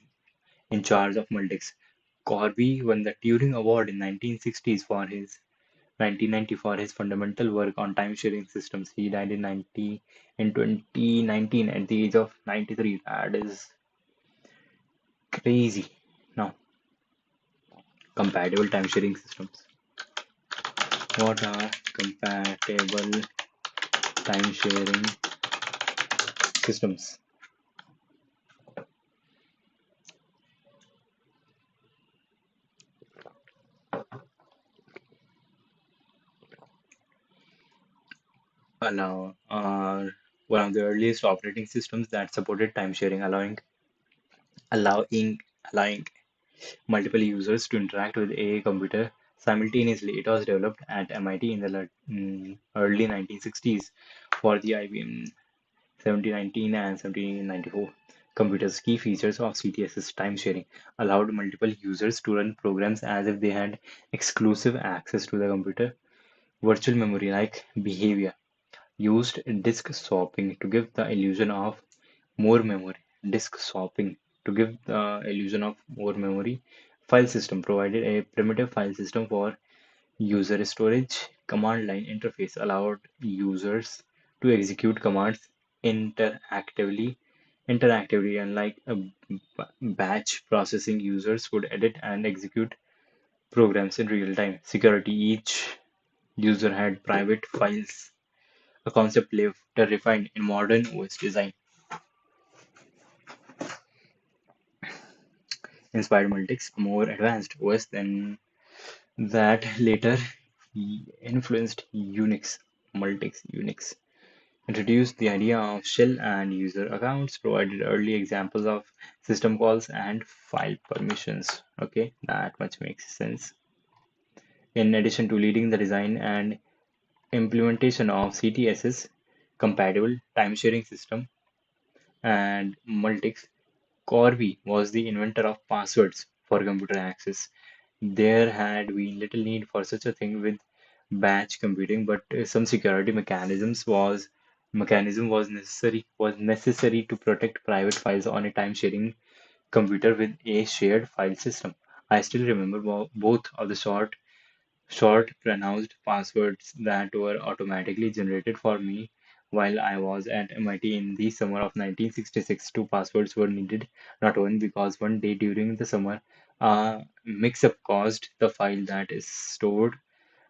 charge of Multics. Corby won the Turing Award in 1990 for his fundamental work on time sharing systems. He died in 2019 at the age of 93. That is crazy. Now, compatible time sharing systems. What are compatible time sharing systems? Allow are one of the earliest operating systems that supported time sharing, allowing allowing multiple users to interact with a computer simultaneously. It was developed at MIT in the early 1960s for the IBM 1719 and 1794 computers. Key features of CTS's time sharing allowed multiple users to run programs as if they had exclusive access to the computer. Virtual memory like behavior used disk swapping to give the illusion of more memory. Disk swapping to give the illusion of more memory. File system provided a primitive file system for user storage. Command line interface allowed users to execute commands interactively. Interactively, unlike a batch processing, users could edit and execute programs in real time. Security. User had private files, a concept later refined in modern OS design. Inspired Multics, a more advanced OS than that later influenced Unix. Unix introduced the idea of shell and user accounts, provided early examples of system calls and file permissions. Okay, that much makes sense. In addition to leading the design and implementation of CTSS compatible time-sharing system and Multics, Corby was the inventor of passwords for computer access. There had been little need for such a thing with batch computing, but some security mechanism was necessary to protect private files on a time-sharing computer with a shared file system. I still remember both of the short pronounced passwords that were automatically generated for me while I was at MIT in the summer of 1966. Two passwords were needed, not one, because one day during the summer, a mix-up caused the file that is stored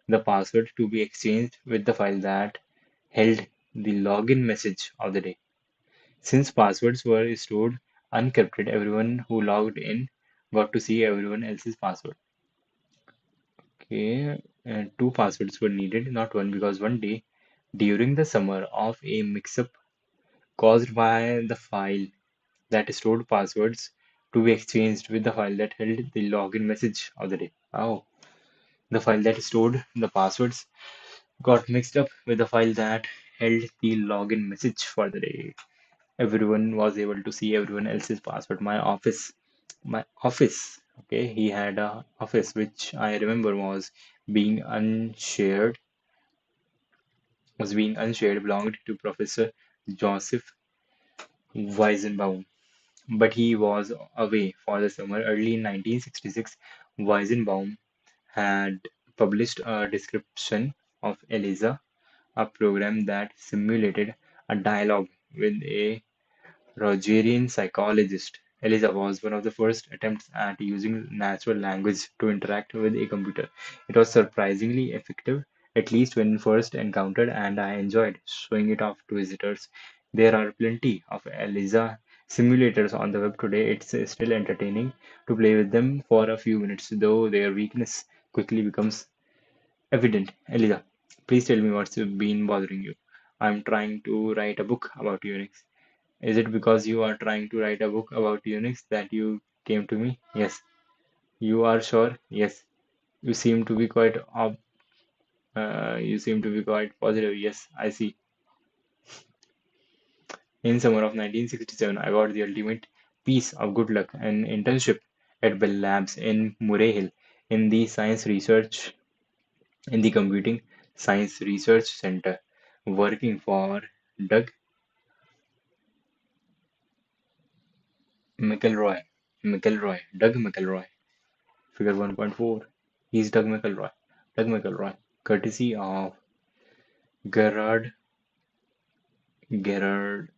the password to be exchanged with the file that held the login message of the day. Since passwords were stored unencrypted, everyone who logged in got to see everyone else's password. Okay, and two passwords were needed, not one, because one day during the summer of a mix-up caused by the file that stored passwords to be exchanged with the file that held the login message of the day. Oh, the file that stored the passwords got mixed up with the file that held the login message for the day. Everyone was able to see everyone else's password. My office, okay, he had a office which I remember being unshared, belonged to Professor Joseph Weizenbaum. But he was away for the summer. Early in 1966, Weizenbaum had published a description of ELIZA, a program that simulated a dialogue with a Rogerian psychologist. Eliza was one of the first attempts at using natural language to interact with a computer. It was surprisingly effective, at least when first encountered, and I enjoyed showing it off to visitors. There are plenty of Eliza simulators on the web today. It's still entertaining to play with them for a few minutes, though their weakness quickly becomes evident. Eliza, please tell me what's been bothering you. I'm trying to write a book about Unix. Is it because you are trying to write a book about Unix that you came to me? Yes. You are sure? Yes. You seem to be quite positive. Yes, I see. In summer of 1967, I got the ultimate piece of good luck, an internship at Bell Labs in Murray Hill in the science research in the Computing Science Research Center, working for Doug McElroy. Doug McElroy. Figure 1.4. He's Doug McElroy. Doug McElroy, courtesy of Gerard Gerard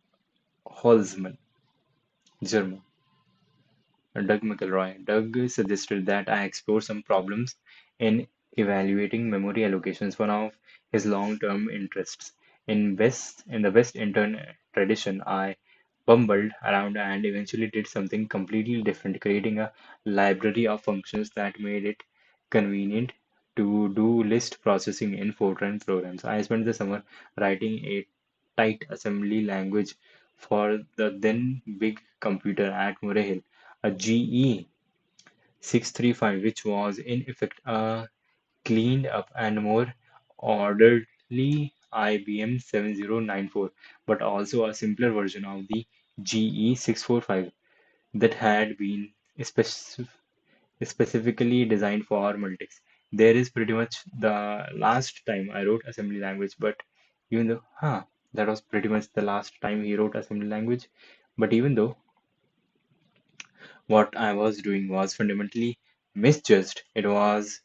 Holzman, German. Doug McElroy. Doug suggested that I explore some problems in evaluating memory allocations, one of his long-term interests. In the West intern tradition, I bumbled around and eventually did something completely different, creating a library of functions that made it convenient to do list processing in Fortran programs. I spent the summer writing a tight assembly language for the then big computer at Murray Hill, a GE 635, which was in effect a cleaned up and more orderly IBM 7094, but also a simpler version of the GE 645 that had been specif- specifically designed for multics. There is pretty much the last time I wrote assembly language, but even though, that was pretty much the last time he wrote assembly language. But even though what I was doing was fundamentally misjudged, it was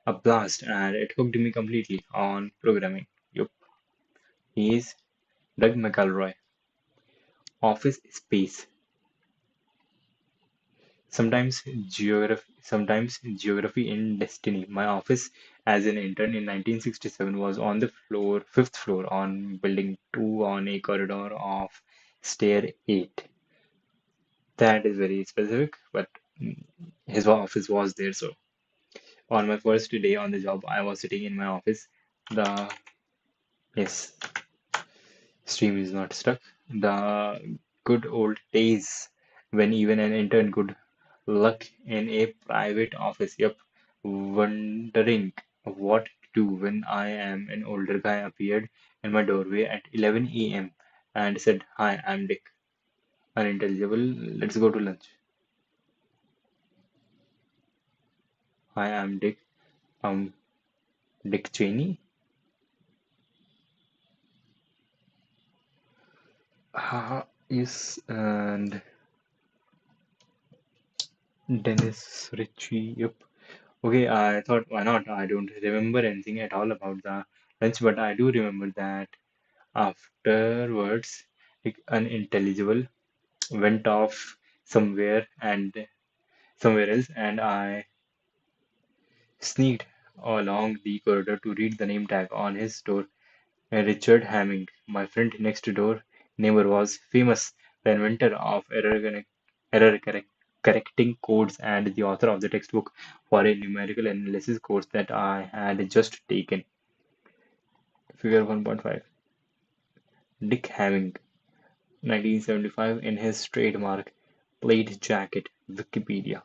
a blast and it hooked me completely on programming. Yup, he's Doug McElroy. Office Space. Sometimes in destiny. My office as an intern in 1967 was on the fifth floor on building 2 on a corridor of stair 8. That is very specific, but mm, his office was there. So on my first day on the job, I was sitting in my office. The Yes, stream is not stuck. The good old days when even an intern could luck in a private office. Yep, wondering what to do when I am an older guy appeared in my doorway at 11 a.m. and said, "Hi, I'm Dick. Unintelligible. Let's go to lunch." Hi, I'm Dick. Um, Dick Cheney. Yes, and Dennis Ritchie. Yep. Okay, I thought, why not? I don't remember anything at all about the lunch, but I do remember that afterwards, like, unintelligible went off somewhere else, and I sneaked along the corridor to read the name tag on his door. Richard Hamming, my friend next door neighbor, was famous, the inventor of correcting codes and the author of the textbook for a numerical analysis course that I had just taken. Figure 1.5. Dick Hamming, 1975, in his trademark plaid jacket. Wikipedia.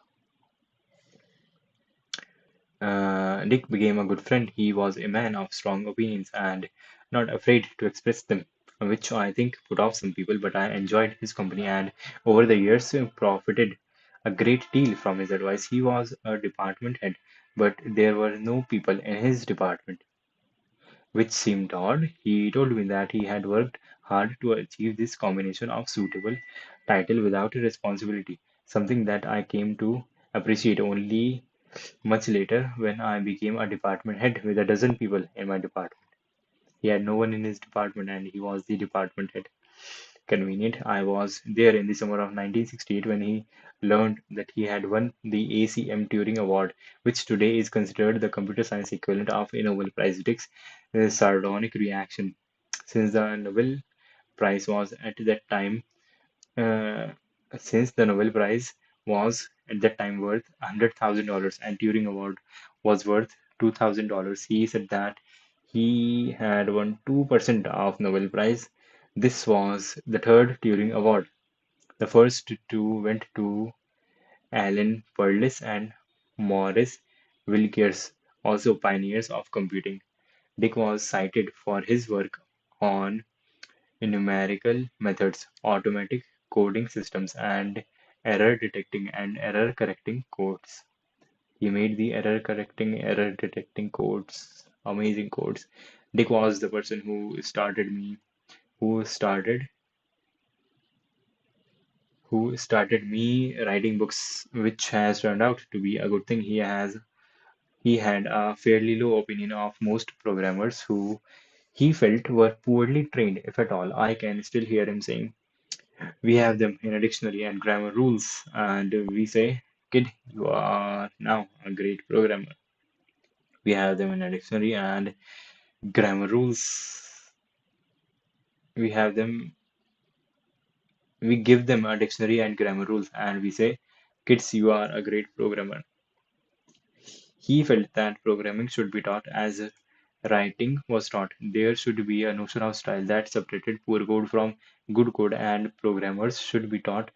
Dick became a good friend. He was a man of strong opinions and not afraid to express them, which I think put off some people, but I enjoyed his company and over the years profited a great deal from his advice. He was a department head, but there were no people in his department, which seemed odd. He told me that he had worked hard to achieve this combination of suitable title without a responsibility, something that I came to appreciate only much later when I became a department head with a dozen people in my department. He had no one in his department and he was the department head. Convenient. I was there in the summer of 1968 when he learned that he had won the ACM Turing Award, which today is considered the computer science equivalent of a Nobel Prize. Dick's sardonic reaction, since the Nobel Prize was at that time uh, since the Nobel Prize was at that time worth $100,000 and Turing Award was worth $2,000. He said that he had won 2% of Nobel Prize. This was the third Turing Award. The first two went to Alan Perlis and Maurice Wilkers, also pioneers of computing. Dick was cited for his work on numerical methods, automatic coding systems, and error detecting and error correcting codes. He made the error detecting codes, amazing codes. Dick was the person who started, who started me writing books, which has turned out to be a good thing. He had a fairly low opinion of most programmers who he felt were poorly trained, if at all. I can still hear him saying, "We have them in a dictionary and grammar rules," and we say, "Kid, you are now a great programmer." We have them in a dictionary and grammar rules. We have them, we give them a dictionary and grammar rules, and we say, "Kids, you are a great programmer." He felt that programming should be taught as writing was taught. There should be a notion of style that separated poor code from good code, and programmers should be taught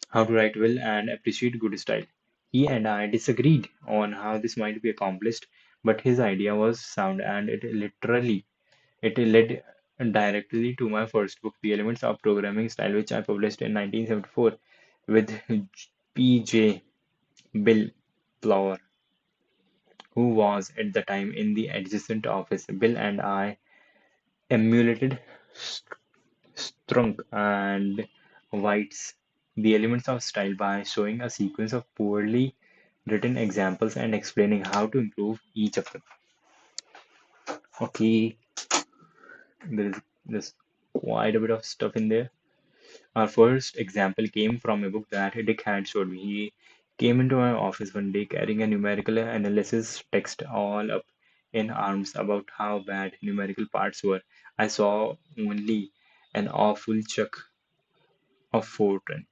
how to write well and appreciate good style. He and I disagreed on how this might be accomplished, but his idea was sound and it led directly to my first book, The Elements of Programming Style, which I published in 1974 with P.J. Bill Plower, who was at the time in the adjacent office. Bill and I emulated Strunk and White's The Elements of Style by showing a sequence of poorly written examples and explaining how to improve each of them. Okay, there's quite a bit of stuff in there. Our first example came from a book that Dick had showed me. came into my office one day carrying a numerical analysis text all up in arms about how bad numerical parts were. I saw only an awful chunk of Fortran.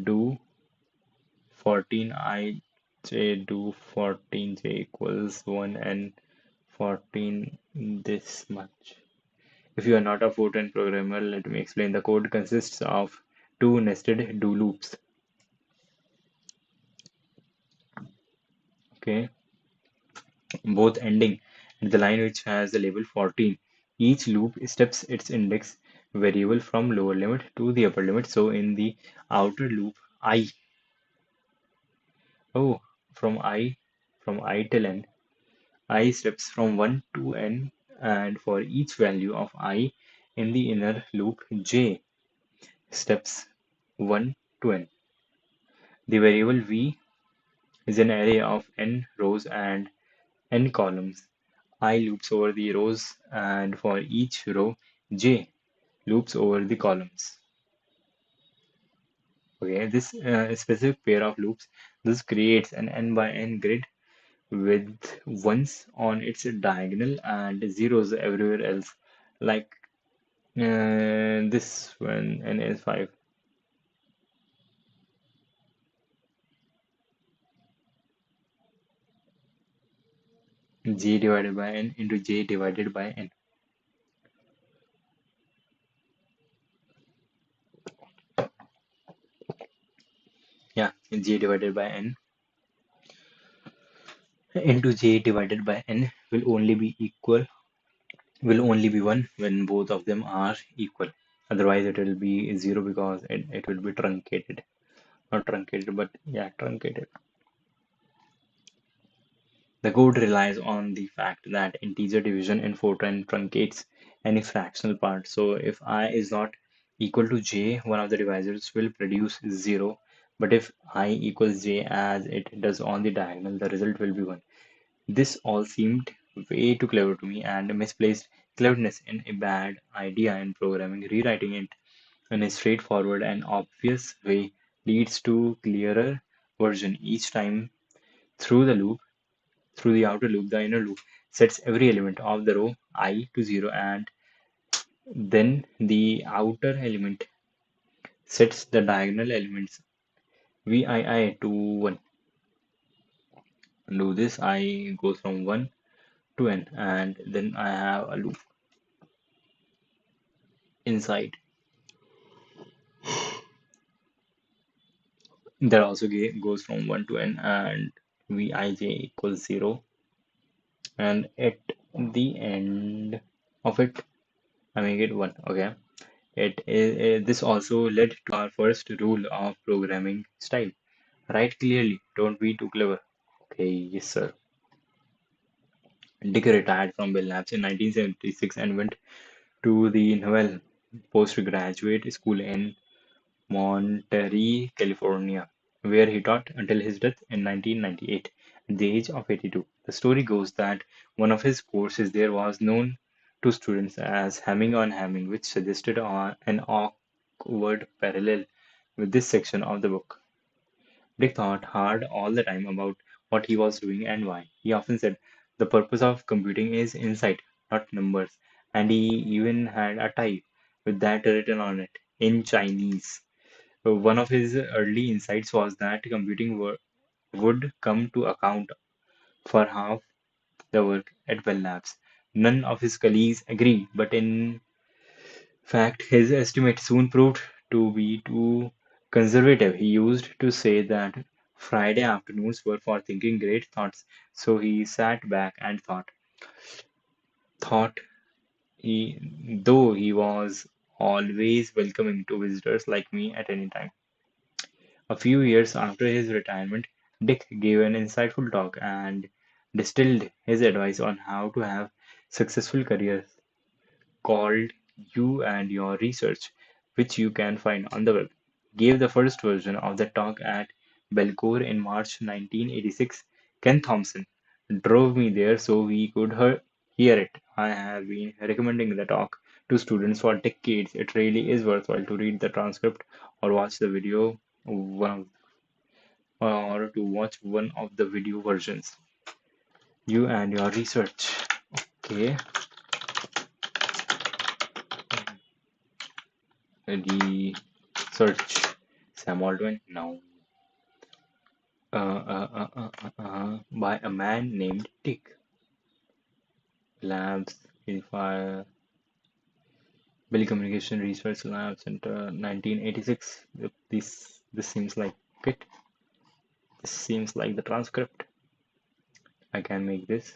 Do 14 ij do 14j equals 1 and 14 this much. If you are not a Fortran programmer, let me explain. The code consists of two nested do loops. Okay, both ending at the line which has the label 14. Each loop steps its index variable from lower limit to the upper limit. So in the outer loop, oh, from I, from I till n, I steps from 1 to n, and for each value of I in the inner loop, j steps 1 to n. The variable v is an array of n rows and n columns. I loops over the rows, and for each row, j loops over the columns. Okay, this specific pair of loops this creates an n by n grid with ones on its diagonal and zeros everywhere else, like this one n is 5. J divided by n into j divided by n. Yeah, j divided by n into j divided by n will only be 1 when both of them are equal. Otherwise, it will be 0 because it will be truncated. Not truncated, but yeah, truncated. The code relies on the fact that integer division in Fortran truncates any fractional part. So if I is not equal to j, one of the divisors will produce 0. But if I equals j as it does on the diagonal, the result will be 1. This all seemed way too clever to me, and misplaced cleverness in a bad idea in programming. Rewriting it in a straightforward and obvious way leads to clearer version each time through the loop, through the outer loop. The inner loop sets every element of the row I to 0, and then the outer element sets the diagonal elements VII to 1. Do this, I goes from 1 to n, and then I have a loop inside that also goes from 1 to n, and Vij equals 0, and at the end of it I make it 1. Okay, this also led to our first rule of programming style: write clearly, don't be too clever. Okay, yes sir. Dick retired from Bell Labs in 1976 and went to the Noel postgraduate school in Monterey, California, where he taught until his death in 1998 at the age of 82. The story goes that one of his courses there was known to students as Hamming on Hamming, which suggested an awkward parallel with this section of the book. Dick thought hard all the time about what he was doing and why. He often said, "The purpose of computing is insight, not numbers," and he even had a tie with that written on it in Chinese. One of his early insights was that computing would come to account for half the work at Bell Labs. None of his colleagues agreed, but in fact, his estimate soon proved to be too conservative. He used to say that Friday afternoons were for thinking great thoughts, so he sat back and thought though he was always welcoming to visitors like me at any time. A few years after his retirement, Dick gave an insightful talk and distilled his advice on how to have successful careers, called "You and Your Research," which you can find on the web. Gave the first version of the talk at Belcour in March 1986. Ken Thompson drove me there so we could hear it. I have been recommending the talk to students for decades. It really is worthwhile to read the transcript or watch the video one or to watch one of the video versions. You and your research. Okay, research. Sam Aldwin. Now, by a man named Dick. Labs, Fire, Bell Communication Research Lab Center, 1986. Yep, this seems like it. This seems like the transcript. I can make this.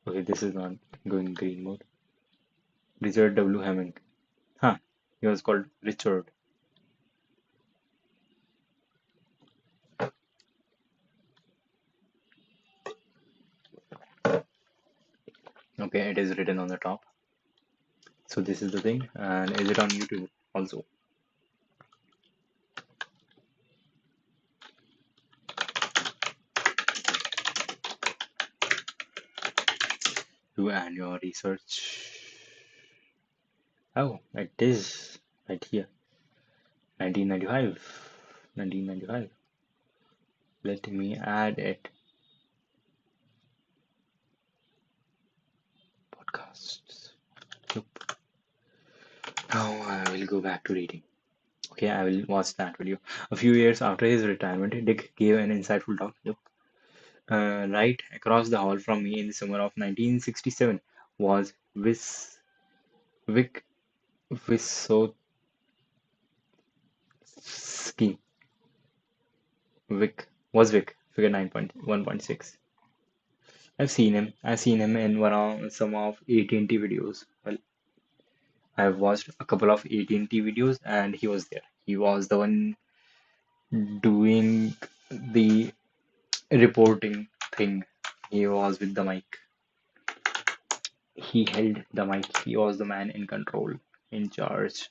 Okay, this is not going green mode. Richard W. Hamming. Huh, he was called Richard. Okay, it is written on the top. So this is the thing, and is it on YouTube also? Do and your research. Oh, it is right here. 1995. 1995. Let me add it. Podcasts. Nope. Now I will go back to reading. Okay, I will watch that video. A few years after his retirement, Dick gave an insightful talk. Yep. Right across the hall from me in the summer of 1967 was Vic Wisotski. Vic, figure 9.1.6. I've seen him in one of some of AT&T videos. Well, I've watched a couple of AT&T videos and he was there. He was the one doing the reporting thing. He was with the mic. He held the mic. He was the man in control, in charge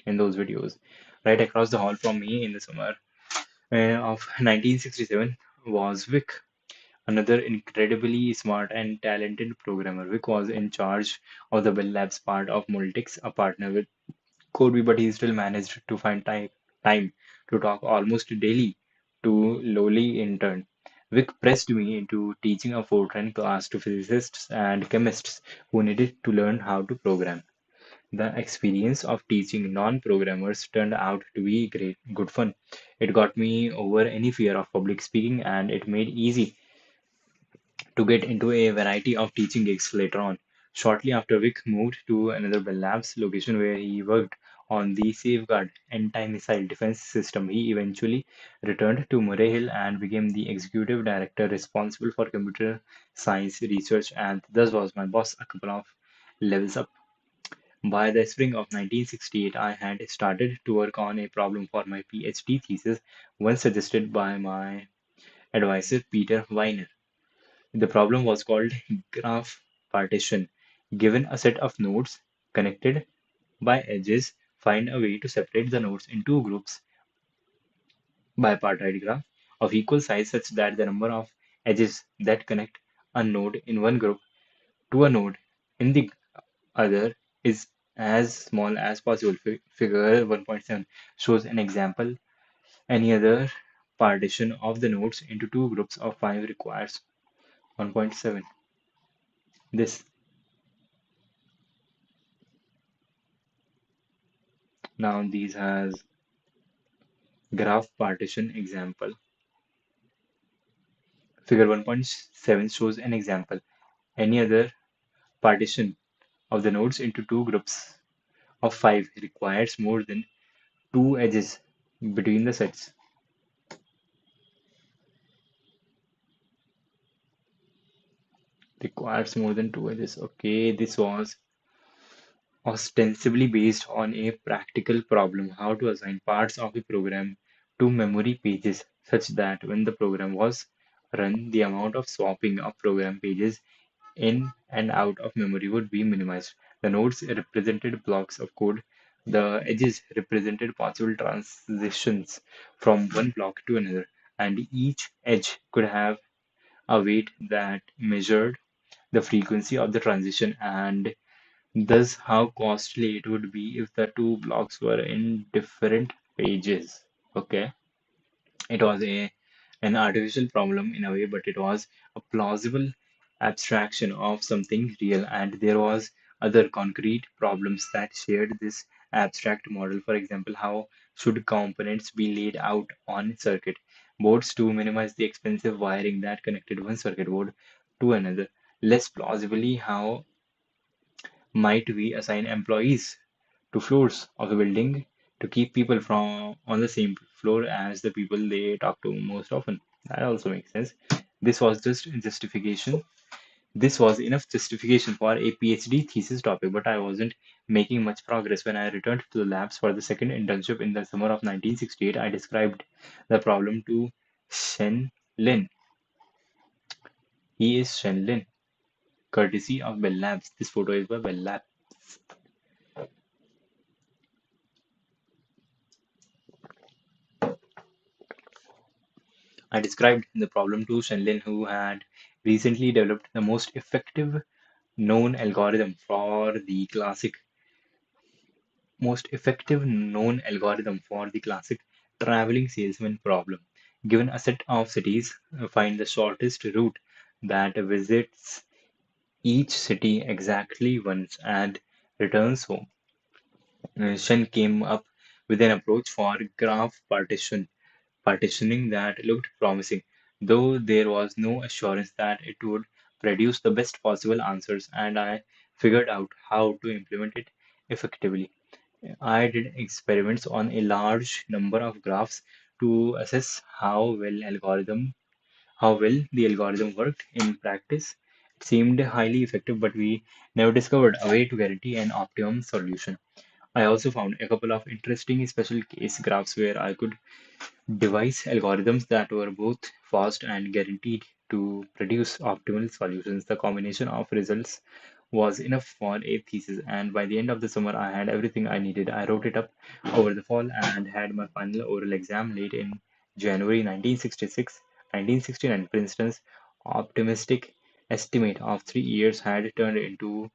in those videos. Right across the hall from me in the summer of 1967 was Vic, another incredibly smart and talented programmer. Vic was in charge of the Bell Labs part of Multics, a partner with Corby, but he still managed to find time to talk almost daily to lowly intern. Vic pressed me into teaching a Fortran class to physicists and chemists who needed to learn how to program. The experience of teaching non-programmers turned out to be good fun. It got me over any fear of public speaking and it made easy to get into a variety of teaching gigs later on. Shortly after Vic moved to another Bell Labs location where he worked on the Safeguard anti-missile defense system, he eventually returned to Murray Hill and became the executive director responsible for computer science research and thus was my boss a couple of levels up. By the spring of 1968, I had started to work on a problem for my PhD thesis, one suggested by my advisor Peter Weiner. The problem was called graph partition. Given a set of nodes connected by edges, find a way to separate the nodes into groups by bipartite graph of equal size such that the number of edges that connect a node in one group to a node in the other is as small as possible. Figure 1.7 shows an example. Any other partition of the nodes into two groups of 5 requires 1.7. This now these has graph partition example. Figure 1.7 shows an example. Any other partition of the nodes into two groups of 5 requires more than two edges between the sets. Requires more than two edges. Okay, this was ostensibly based on a practical problem how to assign parts of a program to memory pages such that when the program was run, the amount of swapping of program pages in and out of memory would be minimized. The nodes represented blocks of code. The edges represented possible transitions from one block to another, and each edge could have a weight that measured the frequency of the transition, and thus how costly it would be if the two blocks were in different pages. Okay, it was an artificial problem in a way, but it was a plausible abstraction of something real, and there was other concrete problems that shared this abstract model. For example, how should components be laid out on circuit boards to minimize the expensive wiring that connected one circuit board to another? Less plausibly, how might we assign employees to floors of the building to keep people from on the same floor as the people they talk to most often? That also makes sense. This was just justification. This was enough justification for a PhD thesis topic, but I wasn't making much progress. When I returned to the labs for the second internship in the summer of 1968, I described the problem to Shen Lin. He is Shen Lin, courtesy of Bell Labs. This photo is by Bell Labs. I described the problem to Shenlin, who had recently developed the most effective known algorithm for the classic traveling salesman problem. Given a set of cities, find the shortest route that visits each city exactly once and returns home. Shen came up with an approach for graph partitioning that looked promising, though there was no assurance that it would produce the best possible answers, and I figured out how to implement it effectively. I did experiments on a large number of graphs to assess how well the algorithm worked in practice. It seemed highly effective, but we never discovered a way to guarantee an optimum solution. I also found a couple of interesting special case graphs where I could devise algorithms that were both fast and guaranteed to produce optimal solutions. The combination of results was enough for a thesis, and by the end of the summer, I had everything I needed. I wrote it up over the fall and had my final oral exam late in January 1966. 1969, Princeton's optimistic estimate of 3 years had turned into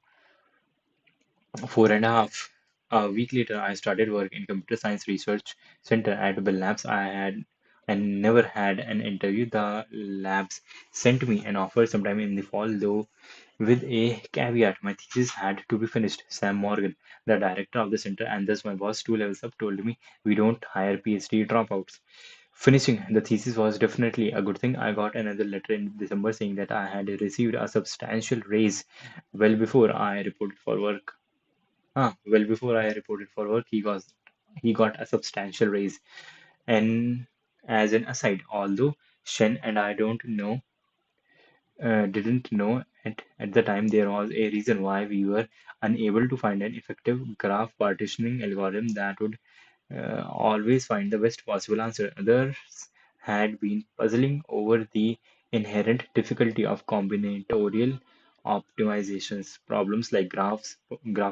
4.5. A week later, I started work in Computer Science Research Center at Bell Labs. I never had an interview. The labs sent me an offer sometime in the fall, though with a caveat. My thesis had to be finished. Sam Morgan, the director of the center, and thus my boss 2 levels up, told me we don't hire PhD dropouts. Finishing the thesis was definitely a good thing. I got another letter in December saying that I had received a substantial raise well before I reported for work. Well before I reported for work, he got a substantial raise. And as an aside, although Shen and I don't know didn't know at the time, there was a reason why we were unable to find an effective graph partitioning algorithm that would always find the best possible answer. Others had been puzzling over the inherent difficulty of combinatorial optimizations, problems like graph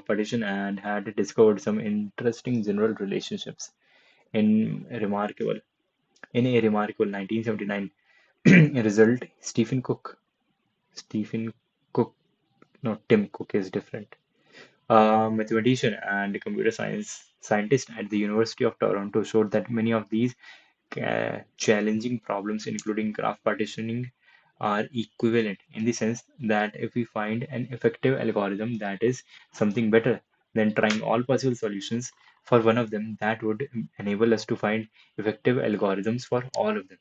partition, and had discovered some interesting general relationships. In remarkable, in a remarkable 1979 result, Stephen Cook, no, Tim Cook is different. A mathematician and computer science scientist at the University of Toronto showed that many of these challenging problems, including graph partitioning, are equivalent in the sense that if we find an effective algorithm that is something better than trying all possible solutions for one of them, that would enable us to find effective algorithms for all of them.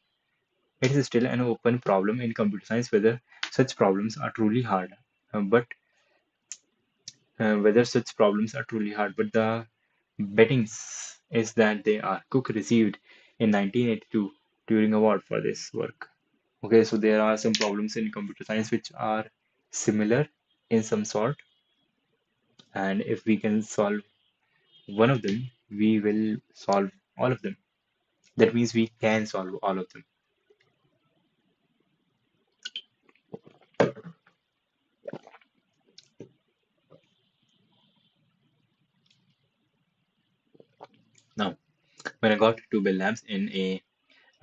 It is still an open problem in computer science but whether such problems are truly hard, but the bettings is that they are. Cook received in 1982 Turing Award for this work. Okay, so there are some problems in computer science which are similar in some sort, and if we can solve one of them, we will solve all of them. That means we can solve all of them. Now, when I got to Bell Labs in a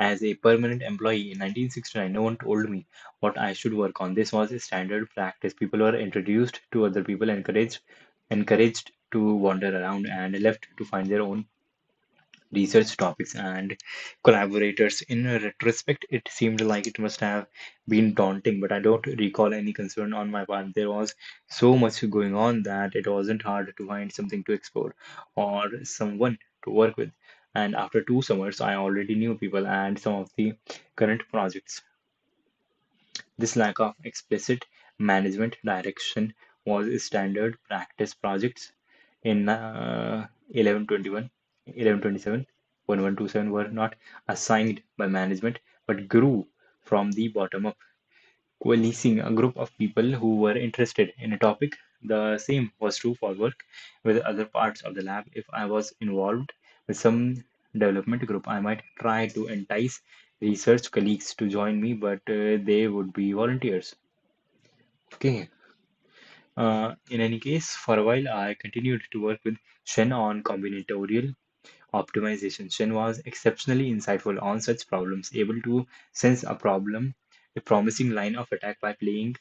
As a permanent employee in 1969, no one told me what I should work on. This was a standard practice. People were introduced to other people, encouraged to wander around, and left to find their own research topics and collaborators. In retrospect, it seemed like it must have been daunting, but I don't recall any concern on my part. There was so much going on that it wasn't hard to find something to explore or someone to work with. And after 2 summers, I already knew people and some of the current projects. This lack of explicit management direction was standard practice. Projects in 1121, 1127, 1127 were not assigned by management but grew from the bottom up, coalescing a group of people who were interested in a topic. The same was true for work with other parts of the lab. If I was involved with some development group, I might try to entice research colleagues to join me, but they would be volunteers. Okay. In any case, for a while, I continued to work with Shen on combinatorial optimization. Shen was exceptionally insightful on such problems, able to sense a promising line of attack by playing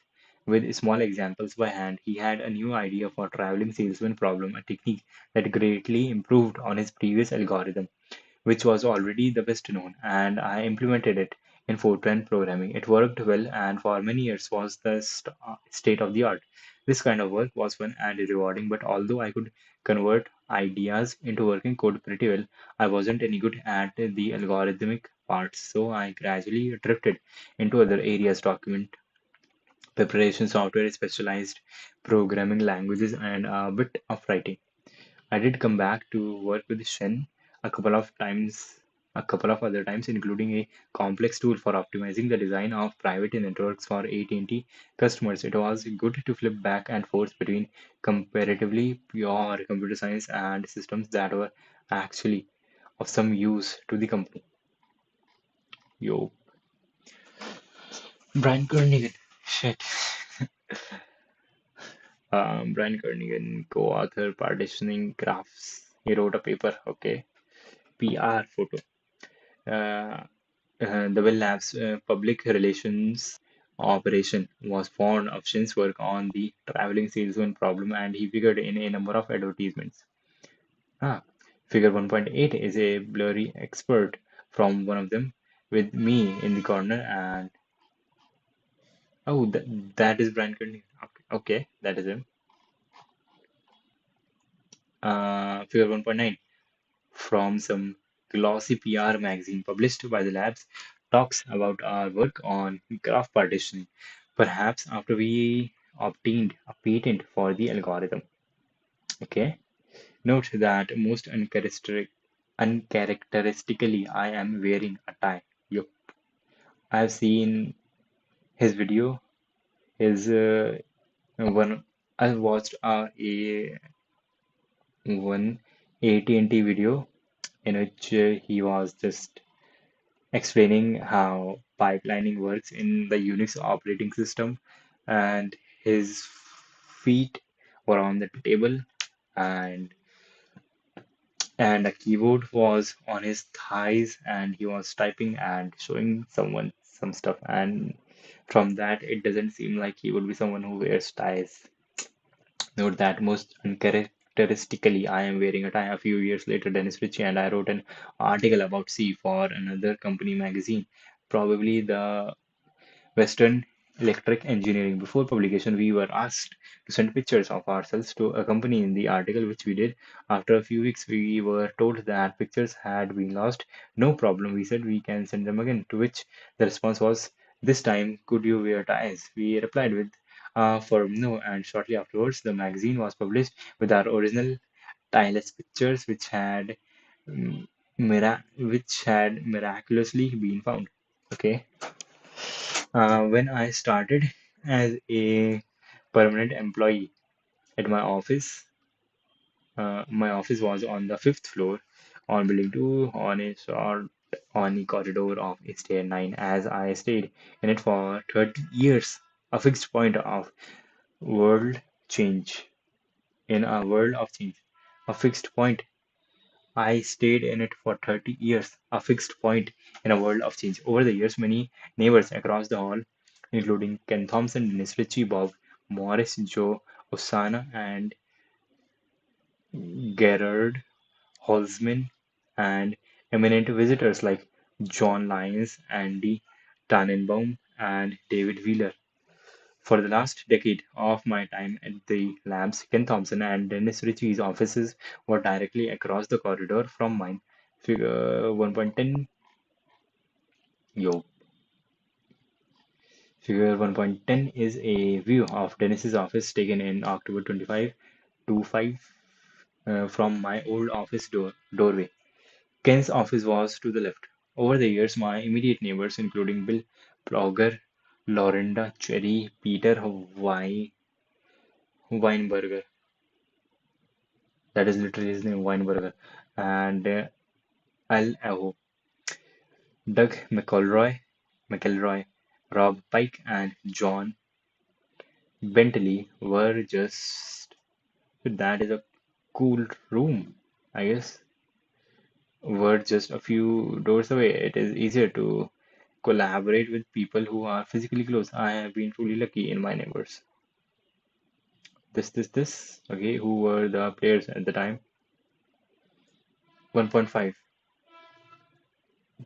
with small examples by hand. He had a new idea for traveling salesman problem, a technique that greatly improved on his previous algorithm, which was already the best known, and I implemented it in Fortran programming. It worked well and for many years was the state of the art. This kind of work was fun and rewarding, but although I could convert ideas into working code pretty well, I wasn't any good at the algorithmic parts, so I gradually drifted into other areas, document preparation, software, specialized programming languages, and a bit of writing. I did come back to work with Shen a couple of times, a couple of other times, including a complex tool for optimizing the design of private networks for AT&T customers. It was good to flip back and forth between comparatively pure computer science and systems that were actually of some use to the company. Yo, Brian Kernighan. Shit. Brian Kernighan, co-author, partitioning graphs. He wrote a paper. Okay. PR photo. Uh, the Bell Labs public relations operation was born of Shin's work on the traveling salesman problem, and he figured in a number of advertisements. Ah, Figure 1.8 is a blurry expert from one of them with me in the corner, and oh, that is Brian Kearney. Okay, okay, that is him. Figure 1.9 from some glossy PR magazine published by the labs talks about our work on graph partitioning, perhaps after we obtained a patent for the algorithm. Okay. Note that most uncharacteristically, I am wearing a tie. Yup. I've seen his video. His one. I watched a one AT&T video in which he was just explaining how pipelining works in the Unix operating system, and his feet were on the table, and a keyboard was on his thighs, and he was typing and showing someone some stuff. And from that, it doesn't seem like he would be someone who wears ties. Note that most uncharacteristically, I am wearing a tie. A few years later, Dennis Ritchie and I wrote an article about C for another company magazine, probably the Western Electric Engineering. Before publication, we were asked to send pictures of ourselves to accompany in the article, which we did. After a few weeks, we were told that pictures had been lost. No problem, we said we can send them again. To which the response was, "This time, could you wear ties?" We replied with a firm no, and shortly afterwards, the magazine was published with our original tieless pictures, mm, which had miraculously been found. Okay. When I started as a permanent employee at my office was on the fifth floor on building 2 on the corridor of stair 9. As I stayed in it for 30 years, a fixed point of world change in a world of change, a fixed point I stayed in it for 30 years, a fixed point in a world of change. Over the years, many neighbors across the hall, including Ken Thompson, Dennis Ritchie, Bob Morris, Joe Osana, and Gerard Holzman, and eminent visitors like John Lyons, Andy Tannenbaum, and David Wheeler. For the last decade of my time at the labs, Ken Thompson and Dennis Ritchie's offices were directly across the corridor from mine. Figure 1.10 Yo. Figure 1.10 is a view of Dennis's office taken in October 25 to 5 from my old office doorway. Ken's office was to the left. Over the years, my immediate neighbors, including Bill Plogger, Lorinda Cherry, Peter Weinberger, that is literally his name, Weinberger, and Al Aho, Doug McElroy, Rob Pike, and John Bentley were just that is a cool room, I guess. Were just a few doors away. It is easier to collaborate with people who are physically close. I have been truly lucky in my neighbors. This. Okay, who were the players at the time? 1.5.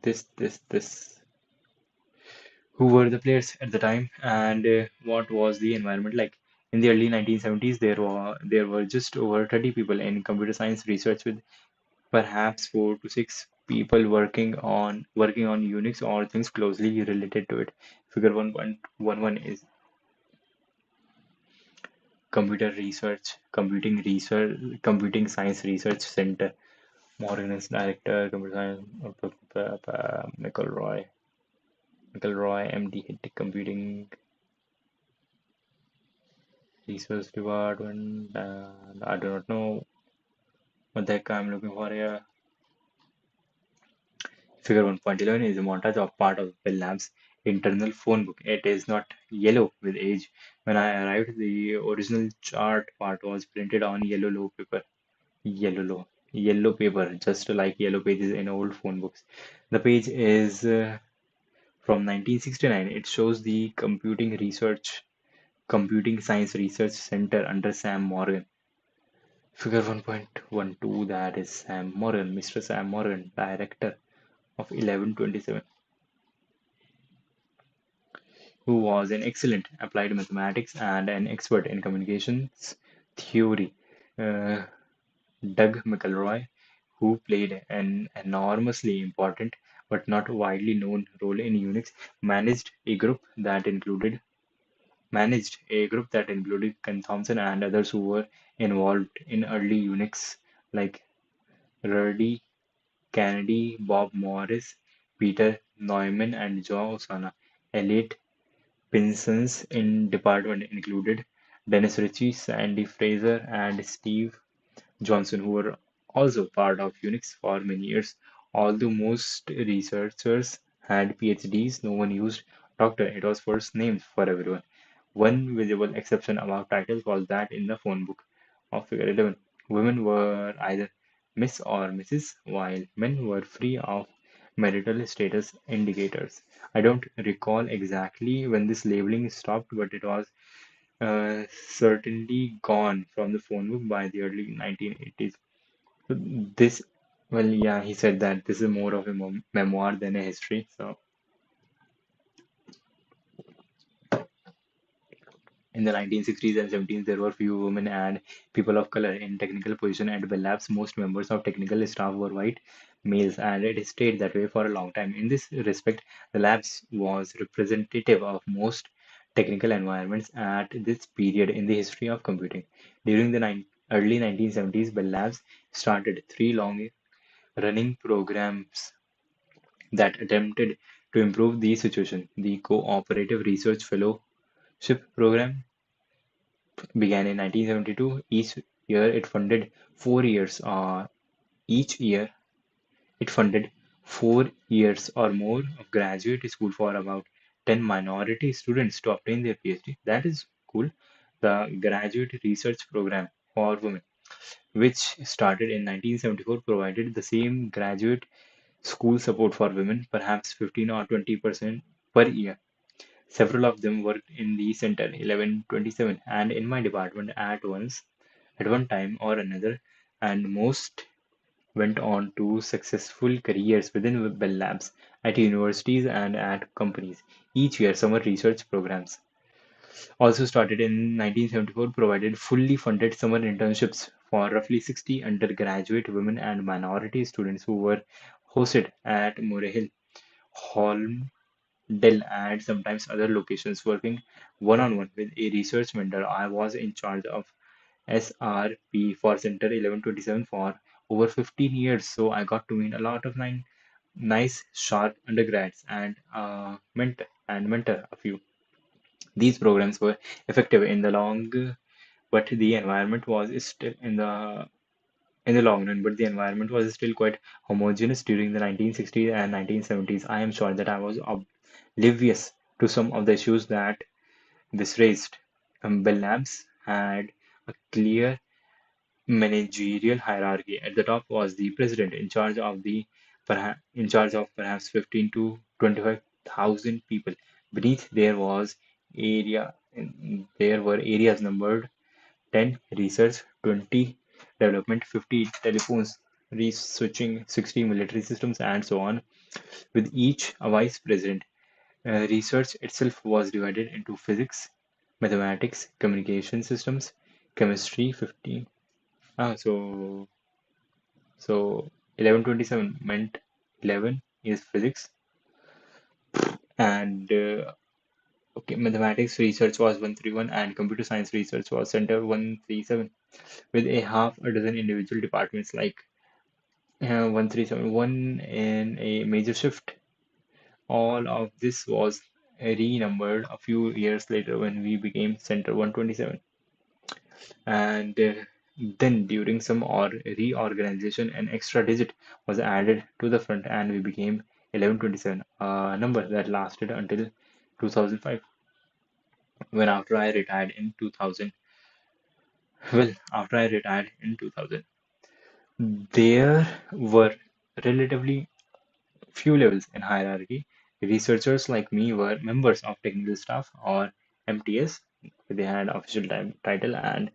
This. Who were the players at the time, and what was the environment like? In the early 1970s, there were just over 30 people in computer science research, with perhaps 4 to 6 people working on Unix or things closely related to it. Figure 1.11 is computing science research center. Morgan is director, computer science, McElroy, MD, head computing research department. I do not know what the heck I'm looking for here. Figure 1.11 is a montage of part of Bell Lab's internal phone book. It is not yellow with age. When I arrived, the original chart part was printed on yellow paper, just like yellow pages in old phone books. The page is from 1969. It shows the Computing Science Research Center under Sam Morgan. Figure 1.12, that is Sam Morgan, Mr. Sam Morgan, director of 1127, who was an excellent applied mathematics and an expert in communications theory. Uh, Doug McElroy, who played an enormously important but not widely known role in Unix, managed a group that included Ken Thompson and others who were involved in early Unix, like Rudy Kennedy, Bob Morris, Peter Neumann, and Joe Osana. Elliot Pinson's in department included Dennis Ritchie, Sandy Fraser, and Steve Johnson, who were also part of Unix for many years. Although most researchers had PhDs, no one used doctor. It was first names for everyone. One visible exception about titles was that in the phone book of Figure 11, women were either Miss or Mrs., while men were free of marital status indicators. I don't recall exactly when this labeling stopped, but it was certainly gone from the phone book by the early 1980s. So this, well, yeah, he said that this is more of a memoir than a history. So in the 1960s and 70s, there were few women and people of color in technical positions at Bell Labs. Most members of technical staff were white males, and it stayed that way for a long time. In this respect, the labs was representative of most technical environments at this period in the history of computing. During the early 1970s, Bell Labs started 3 long-running programs that attempted to improve the situation. The Cooperative Research Fellowship Program began in 1972. Year it funded 4 years. Each year it funded 4 years or more of graduate school for about 10 minority students to obtain their PhD. That is cool. The Graduate Research Program for Women. which started in 1974, provided the same graduate school support for women, perhaps 15 or 20% per year. Several of them worked in the Center 1127 and in my department at one time or another, and most went on to successful careers within Bell Labs, at universities, and at companies. Each year, summer research programs also started in 1974 provided fully funded summer internships for roughly 60 undergraduate women and minority students who were hosted at Morehill, Holmdel, and sometimes other locations, working one on one with a research mentor. I was in charge of SRP for Center 1127 for over 15 years, so I got to meet a lot of nice, sharp undergrads and mentor a few. These programs were effective in the long, but the environment was still in the long run, but the environment was still quite homogeneous during the 1960s and 1970s. I am sure that I was oblivious to some of the issues that this raised. Bell Labs had a clear managerial hierarchy. At the top was the president, in charge of perhaps 15 to 25,000 people. Beneath area there were areas numbered 10 research, 20 development, 50 telephones, researching 60 military systems, and so on, with each a vice president. Research itself was divided into physics, mathematics, communication systems, chemistry, 15. So 1127 meant 11 is physics, and okay, mathematics research was 131, and computer science research was center 137, with a half a dozen individual departments like 137, one in a major shift. All of this was renumbered a few years later when we became Center 127. And then, during some reorganization, an extra digit was added to the front, and we became 1127, a number that lasted until 2005. When after I retired in 2000, after I retired in 2000, there were relatively few levels in hierarchy. Researchers like me were members of technical staff or MTS. They had official title, and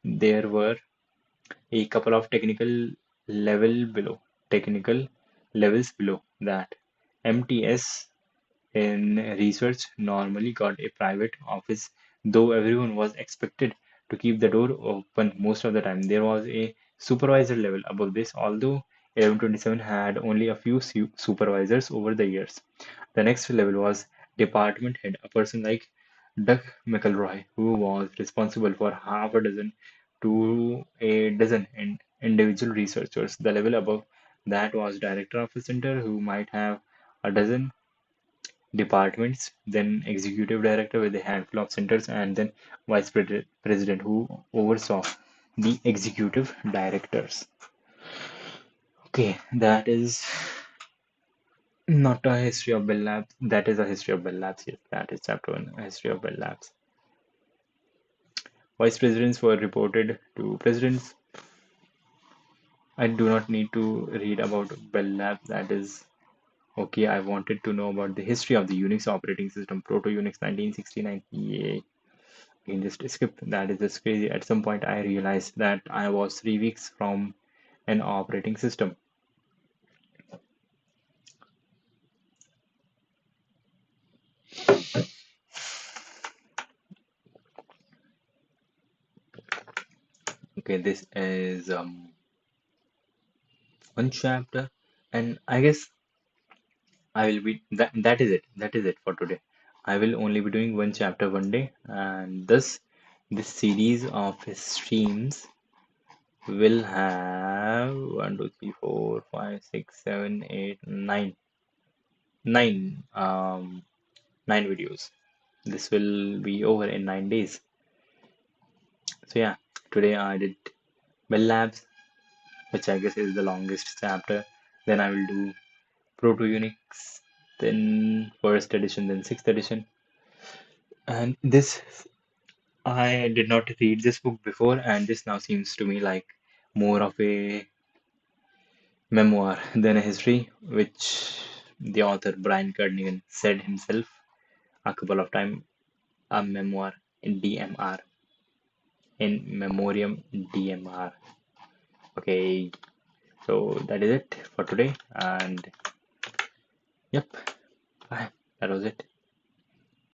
there were a couple of technical levels below that. MTS in research normally got a private office, though everyone was expected to keep the door open most of the time. There was a supervisor level above this, although 1127 had only a few supervisors over the years. The next level was department head, a person like Doug McElroy, who was responsible for half a dozen to a dozen individual researchers. The level above that was director of a center, who might have a dozen departments, then executive director with a handful of centers, and then president who oversaw the executive directors. Okay, that is not a history of Bell Labs. That is a history of Bell Labs. Yes, that is chapter one, a history of Bell Labs. Vice presidents were reported to presidents. I do not need to read about Bell Labs. That is okay. I wanted to know about the history of the Unix operating system, Proto Unix 1969. Yay. You can just skip. That is just crazy. At some point, I realized that I was 3 weeks from an operating system. Okay, this is one chapter, and I guess I will be that is it. That is it for today. I will only be doing one chapter one day, and thus this series of streams will have 9 videos. This will be over in 9 days. So yeah, today I did Bell Labs, which I guess is the longest chapter. Then I will do Proto Unix, then first edition, then sixth edition. And this I did not read this book before, and this now seems to me like more of a memoir than a history, which the author Brian Kernighan said himself a couple of times. A memoir in DMR, in memoriam DMR. Okay, so that is it for today, and yep, that was it.